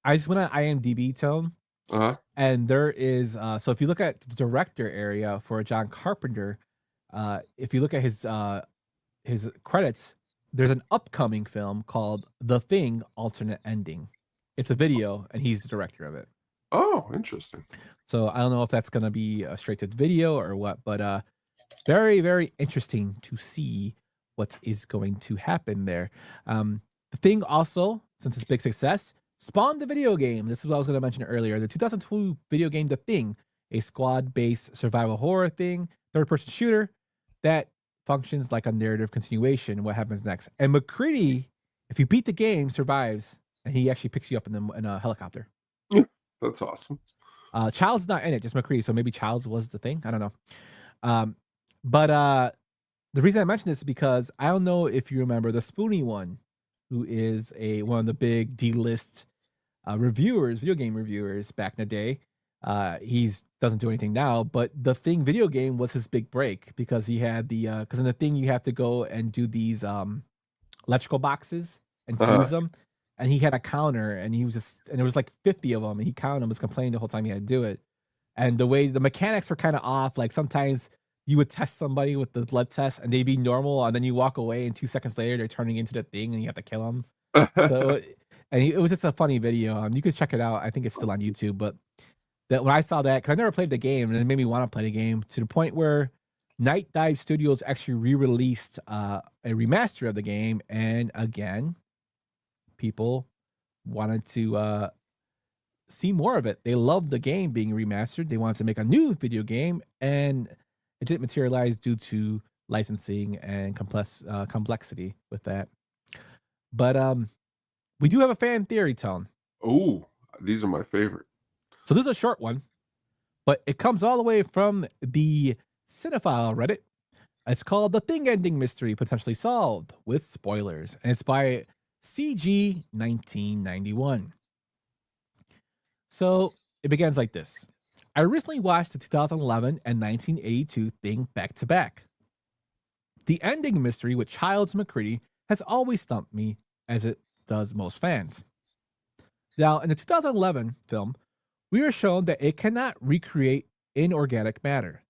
I just went on IMDb, Tone, and there is so if you look at the director area for John Carpenter, if you look at his credits, there's an upcoming film called The Thing: Alternate Ending. It's a video, and he's the director of it. Oh, interesting. So I don't know if that's going to be a straight to video or what, but very, very interesting to see what is going to happen there. The Thing also, since it's a big success, spawned the video game. This is what I was going to mention earlier. The 2002 video game The Thing, a squad-based survival horror third-person shooter that functions like a narrative continuation. What happens next? And McCready, if you beat the game, survives, and he actually picks you up in a helicopter. That's awesome. Child's not in it, just McCready. So maybe Child's was the thing. I don't know. But the reason I mention this is because I don't know if you remember the Spoonie one, who is one of the big D-list video game reviewers back in the day. He doesn't do anything now, but the Thing video game was his big break, because he had because in the Thing you have to go and do these electrical boxes and fuse them. And he had a counter, and there was like 50 of them, and he counted them, was complaining the whole time he had to do it. And the way the mechanics were kind of off, like sometimes you would test somebody with the blood test and they'd be normal, and then you walk away, and 2 seconds later they're turning into the Thing, and you have to kill them. It was just a funny video. You could check it out. I think it's still on YouTube. But when I saw that, because I never played the game, and it made me want to play the game, to the point where Night Dive Studios actually re-released a remaster of the game, and again, people wanted to see more of it. They loved the game being remastered. They wanted to make a new video game, and it didn't materialize due to licensing and complexity with that. But we do have a fan theory, Tone. Oh, these are my favorite. So this is a short one, but it comes all the way from the Cinephile Reddit. It's called The Thing Ending Mystery Potentially Solved, with spoilers. And it's by CG 1991. So it begins like this. I recently watched the 2011 and 1982 Thing back to back. The ending mystery with Childs and McCready has always stumped me, as it does most fans. Now, in the 2011 film, we are shown that it cannot recreate inorganic matter.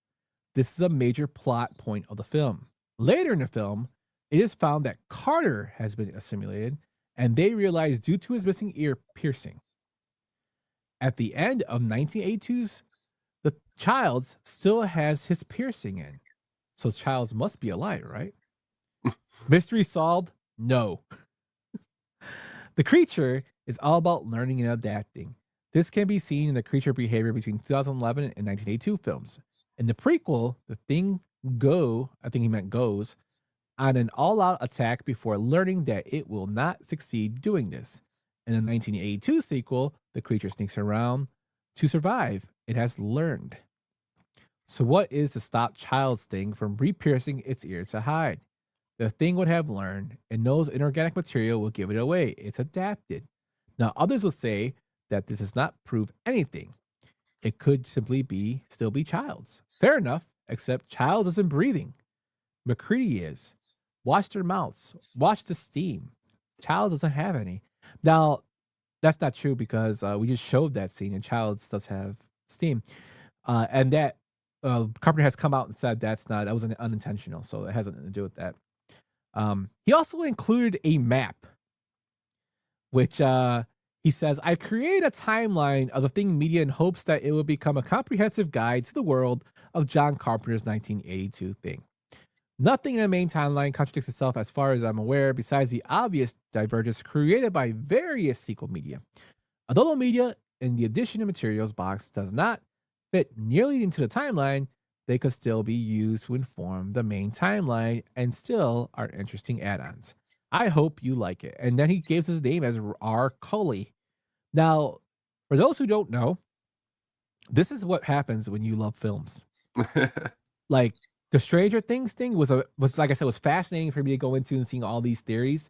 This is a major plot point of the film. Later in the film, it is found that Carter has been assimilated, and they realize due to his missing ear piercing. At the end of 1982's, the Childs still has his piercing in. So Childs must be alive, right? Mystery solved? No. The creature is all about learning and adapting. This can be seen in the creature behavior between 2011 and 1982 films. In the prequel, the thing I think he meant goes, on an all-out attack before learning that it will not succeed doing this. In the 1982 sequel, the creature sneaks around to survive. It has learned. So what is to stop Child's thing from re-piercing its ear to hide? The thing would have learned and knows inorganic material will give it away. It's adapted. Now, others will say that this does not prove anything. It could simply still be Child's. Fair enough, except Child's isn't breathing. McCready is. Watch their mouths. Watch the steam. Child's doesn't have any. Now, that's not true because we just showed that scene and Child's does have steam. And that Carpenter has come out and said that was unintentional, so it has nothing to do with that. He also included a map, which he says, I create a timeline of the Thing media in hopes that it will become a comprehensive guide to the world of John Carpenter's 1982 Thing. Nothing in the main timeline contradicts itself as far as I'm aware, besides the obvious divergence created by various sequel media. Although the media in the addition of materials box does not fit nearly into the timeline, they could still be used to inform the main timeline and still are interesting add-ons. I hope you like it. And then he gives his name as R. Cully. Now, for those who don't know, this is what happens when you love films. Like, the Stranger Things thing was like I said, was fascinating for me to go into and seeing all these theories.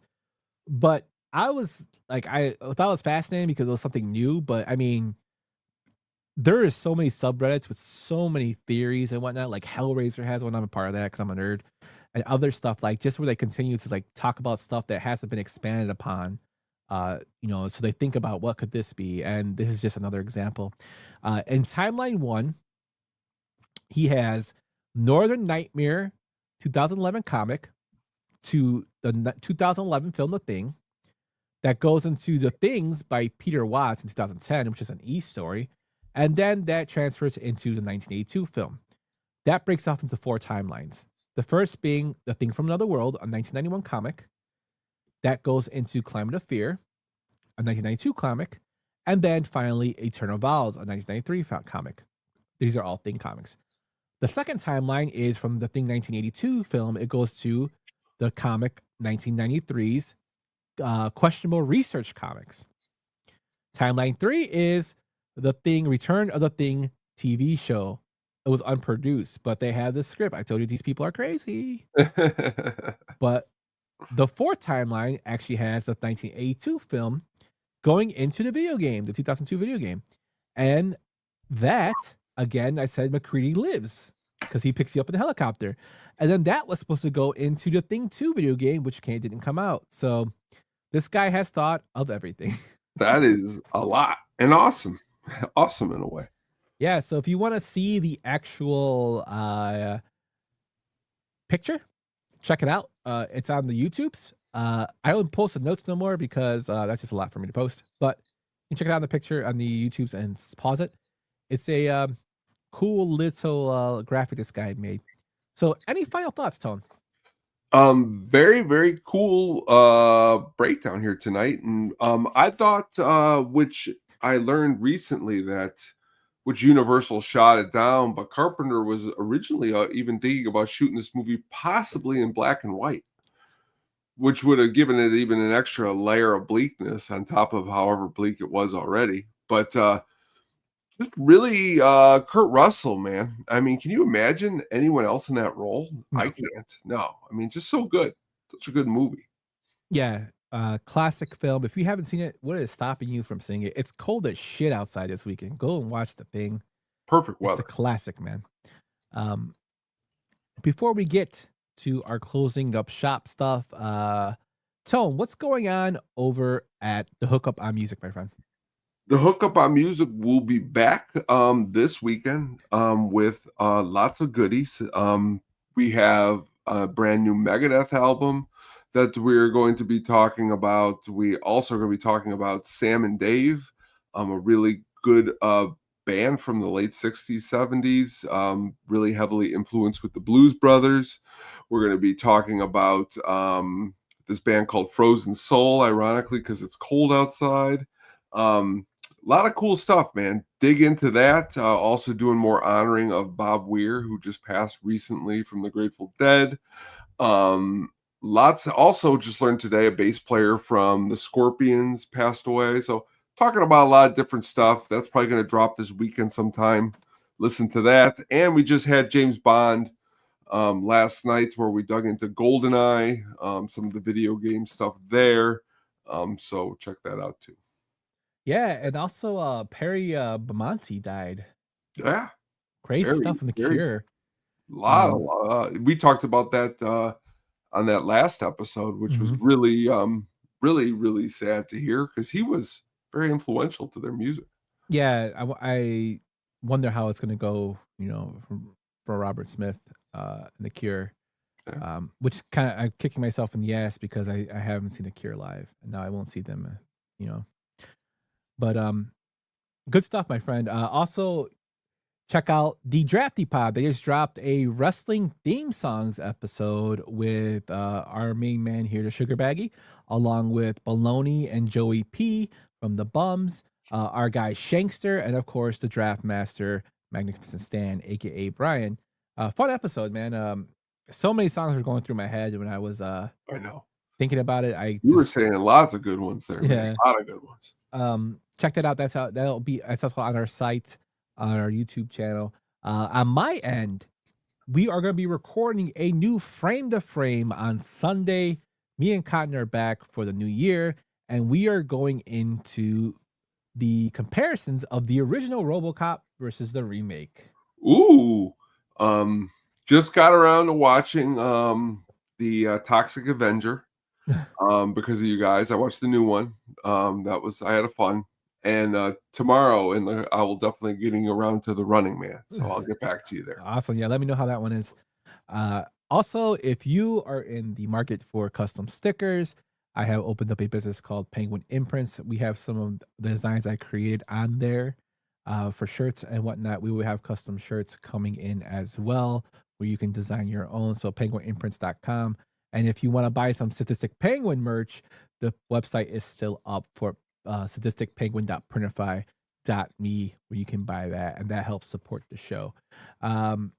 But I thought it was fascinating because it was something new. But I mean, there is so many subreddits with so many theories and whatnot. Like Hellraiser has one. I'm a part of that because I'm a nerd, and other stuff like just where they continue to like talk about stuff that hasn't been expanded upon. So they think about what could this be, and this is just another example. In timeline 1, he has Northern Nightmare 2011 comic to the 2011 film The Thing that goes into The Things by Peter Watts in 2010, which is an E story, and then that transfers into the 1982 film. That breaks off into 4 timelines. The first being The Thing from Another World, a 1991 comic that goes into Climate of Fear, a 1992 comic, and then finally Eternal Vows, a 1993 comic. These are all Thing comics. The second timeline is from the Thing 1982 film. It goes to the comic 1993's Questionable Research Comics. Timeline 3 is the Thing Return of the Thing TV show. It was unproduced, but they have the script. I told you these people are crazy. But the fourth timeline actually has the 1982 film going into the video game, the 2002 video game. And that, again, I said McCready lives because he picks you up in a helicopter. And then that was supposed to go into the Thing 2 video game, which didn't come out. So this guy has thought of everything. That is a lot and awesome. Awesome in a way. Yeah, so if you want to see the actual picture, check it out. It's on the YouTubes. I don't post the notes no more because that's just a lot for me to post. But you can check it out in the picture on the YouTubes and pause it. It's a cool little graphic this guy made. So any final thoughts, Tone? Very, very cool breakdown here tonight. And I thought, which I learned recently, that which Universal shot it down, but Carpenter was originally even thinking about shooting this movie possibly in black and white, which would have given it even an extra layer of bleakness on top of however bleak it was already. But just really, Kurt Russell, man. I mean, can you imagine anyone else in that role? No. I can't. No. I mean, just so good. Such a good movie. Yeah. Classic film. If you haven't seen it, what is stopping you from seeing it? It's cold as shit outside this weekend. Go and watch The Thing. Perfect weather. It's a classic, man. Before we get to our closing up shop stuff, Tone, what's going on over at the Hookup on Music, my friend? The Hookup on Music will be back this weekend with lots of goodies. We have a brand new Megadeth album that we're going to be talking about. We also are going to be talking about Sam and Dave, a really good band from the late 60s, 70s, really heavily influenced with the Blues Brothers. We're going to be talking about this band called Frozen Soul, ironically, because it's cold outside. A lot of cool stuff, man. Dig into that. Also doing more honoring of Bob Weir, who just passed recently from the Grateful Dead. Lots. Also, just learned today a bass player from the Scorpions passed away. So talking about a lot of different stuff. That's probably going to drop this weekend sometime. Listen to that. And we just had James Bond last night, where we dug into GoldenEye, some of the video game stuff there. So check that out too. Yeah, and also Perry Bamonte died. Yeah, Crazy stuff in The Cure. We talked about that on that last episode, which was really, really sad to hear, because he was very influential to their music. Yeah, I wonder how it's going to go, for Robert Smith and The Cure, which kind of I'm kicking myself in the ass because I haven't seen The Cure live, and now I won't see them, But good stuff, my friend. Also, check out the Drafty Pod. They just dropped a wrestling theme songs episode with our main man here, the Sugar Baggy, along with Baloney and Joey P from the Bums, our guy Shankster, and of course the Draft Master, Magnificent Stan, aka Brian. Fun episode, man. So many songs were going through my head when I was I know thinking about it. You were saying lots of good ones there. Yeah, man. A lot of good ones. Check that out. That's also on our site, on our YouTube channel. On my end, we are going to be recording a new Frame to Frame on Sunday. Me and Cotton are back for the new year, and we are going into the comparisons of the original RoboCop versus the remake. Ooh, just got around to watching the Toxic Avenger because of you guys. I watched the new one. I had a fun. And tomorrow, I will definitely getting around to the Running Man. So I'll get back to you there. Awesome. Yeah, let me know how that one is. Also, if you are in the market for custom stickers, I have opened up a business called Penguin Imprints. We have some of the designs I created on there for shirts and whatnot. We will have custom shirts coming in as well, where you can design your own. So penguinimprints.com. And if you want to buy some Sadistic Penguin merch, the website is still up for sadisticpenguin.printify.me, where you can buy that, and that helps support the show. Tone,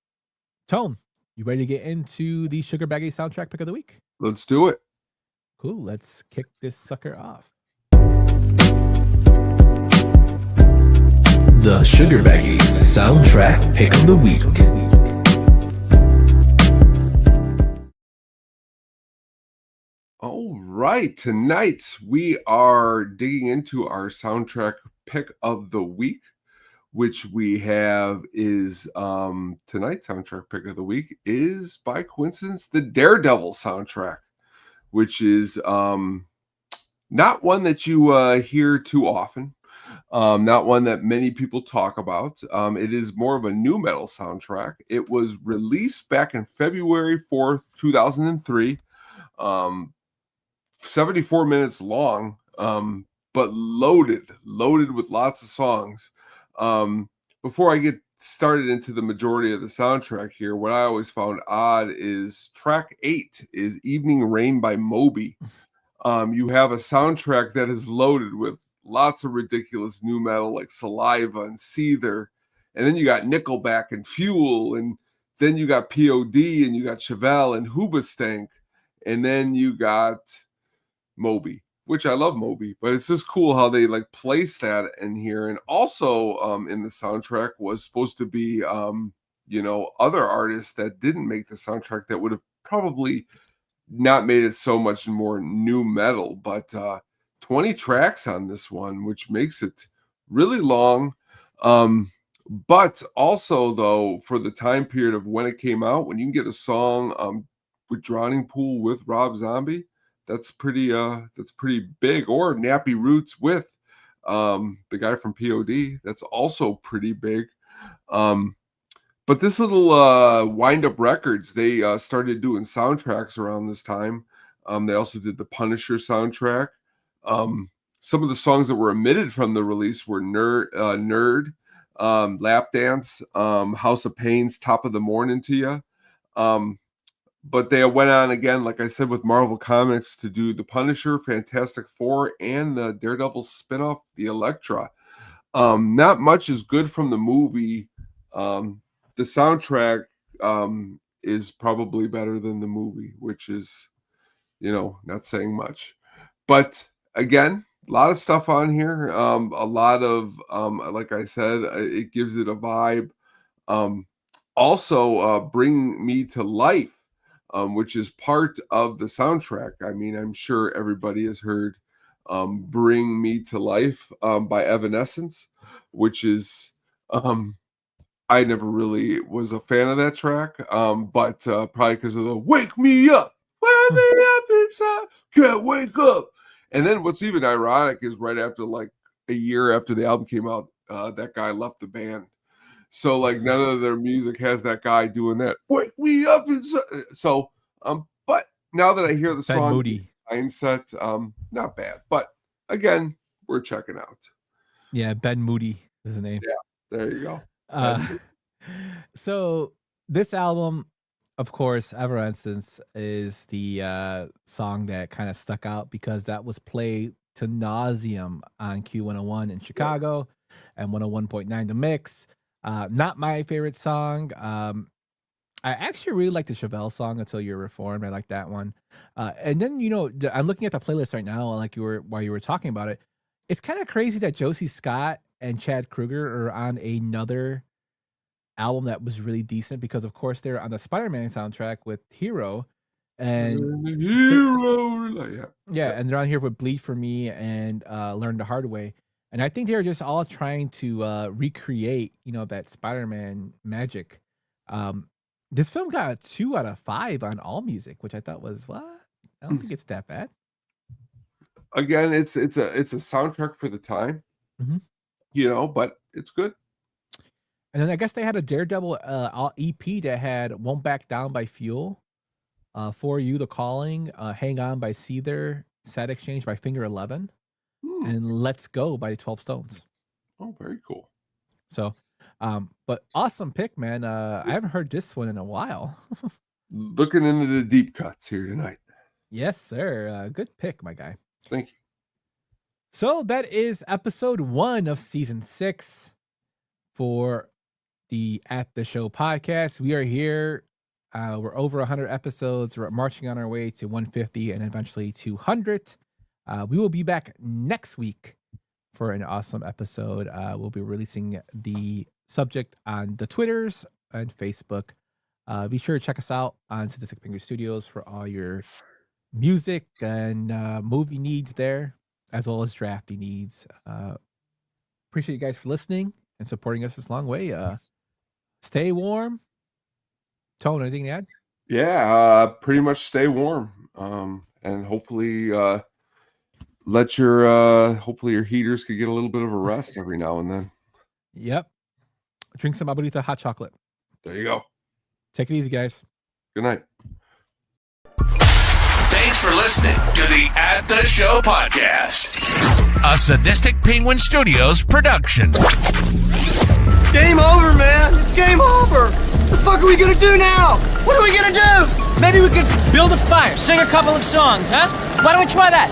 you ready to get into the Sugar Baggy soundtrack pick of the week? Let's do it. Cool. Let's kick this sucker off. The Sugar Baggy soundtrack pick of the week. All right, tonight we are digging into our soundtrack pick of the week, which we have is tonight's soundtrack pick of the week is, by coincidence, the Daredevil soundtrack, which is not one that you hear too often, not one that many people talk about. It is more of a nu metal soundtrack. It was released back in February 4th, 2003. 74 minutes long, but loaded with lots of songs. Before I get started into the majority of the soundtrack here, what I always found odd is track 8 is Evening Rain by Moby. You have a soundtrack that is loaded with lots of ridiculous nu metal like Saliva and Seether, and then you got Nickelback and Fuel, and then you got POD, and you got Chevelle and Hoobastank, and then you got Moby, which I love Moby, but it's just cool how they like place that in here. And also in the soundtrack was supposed to be other artists that didn't make the soundtrack that would have probably not made it so much more nu metal, but 20 tracks on this one, which makes it really long. But also, though, for the time period of when it came out, when you can get a song with Drowning Pool with Rob Zombie, that's pretty big. Or Nappy Roots with the guy from POD. That's also pretty big. But this little Wind Up Records, they started doing soundtracks around this time. They also did the Punisher soundtrack. Some of the songs that were omitted from the release were Nerd, Lap Dance, House of Pain's Top of the Morning to Ya. But they went on again, like I said, with Marvel Comics to do the Punisher, Fantastic Four, and the Daredevil spinoff, the Elektra. Not much is good from the movie. The soundtrack is probably better than the movie, which is, not saying much. But again, a lot of stuff on here. A lot of, like I said, it gives it a vibe. Also, Bring Me to Life, which is part of the soundtrack. I mean, I'm sure everybody has heard Bring Me to Life by Evanescence, which is... I never really was a fan of that track, but probably because of the "Wake Me Up, wake me up inside, can't wake up." And then what's even ironic is right after, like a year after the album came out, that guy left the band. So like none of their music has that guy doing that "Wake Me Up inside." So, but now that I hear the song Moody Mindset, not bad. But again, we're checking out. Yeah, Ben Moody is his name. Yeah, there you go. So this album, of course, Evanescence is the song that kind of stuck out because that was played to nauseum on Q101 in Chicago and 101.9 The Mix. Not my favorite song. I actually really like the Chevelle song, Until You're Reformed. I like that one. And then, I'm looking at the playlist right now, while you were talking about it. It's kind of crazy that Josie Scott and Chad Kroeger are on another album that was really decent because, of course, they're on the Spider-Man soundtrack with Hero. And and they're on here with Bleed For Me and Learn the Hard Way. And I think they're just all trying to recreate, that Spider-Man magic. This film got a 2 out of 5 on AllMusic, which I thought was, what? I don't think it's that bad. Again, it's a soundtrack for the time, but it's good. And then I guess they had a Daredevil EP that had "Won't Back Down" by Fuel, "For You," The Calling, "Hang On" by Seether, "Sad Exchange" by Finger 11, and "Let's Go" by 12 Stones. Oh, very cool. So, but awesome pick, man. I haven't heard this one in a while. Looking into the deep cuts here tonight. Yes, sir. Good pick, my guy. Thank you. So that is episode 1 of season 6 for the At the Show podcast. We are here. We're over 100 episodes. We're marching on our way to 150 and eventually 200. We will be back next week for an awesome episode. We'll be releasing the subject on the Twitters and Facebook. Be sure to check us out on Sadistic Finger Studios for all your music and movie needs there, as well as drafty needs. Appreciate you guys for listening and supporting us this long way. Stay warm. Tone, anything to add? Yeah, pretty much stay warm. And hopefully hopefully your heaters could get a little bit of a rest every now and then. Yep. Drink some Abuelita hot chocolate. There you go. Take it easy, guys. Good night. Thanks for listening to the At the Show podcast, a Sadistic Penguin Studios production. Game over, man. It's game over. What the fuck are we gonna do now? What are we gonna do? Maybe we could build a fire, sing a couple of songs, huh? Why don't we try that?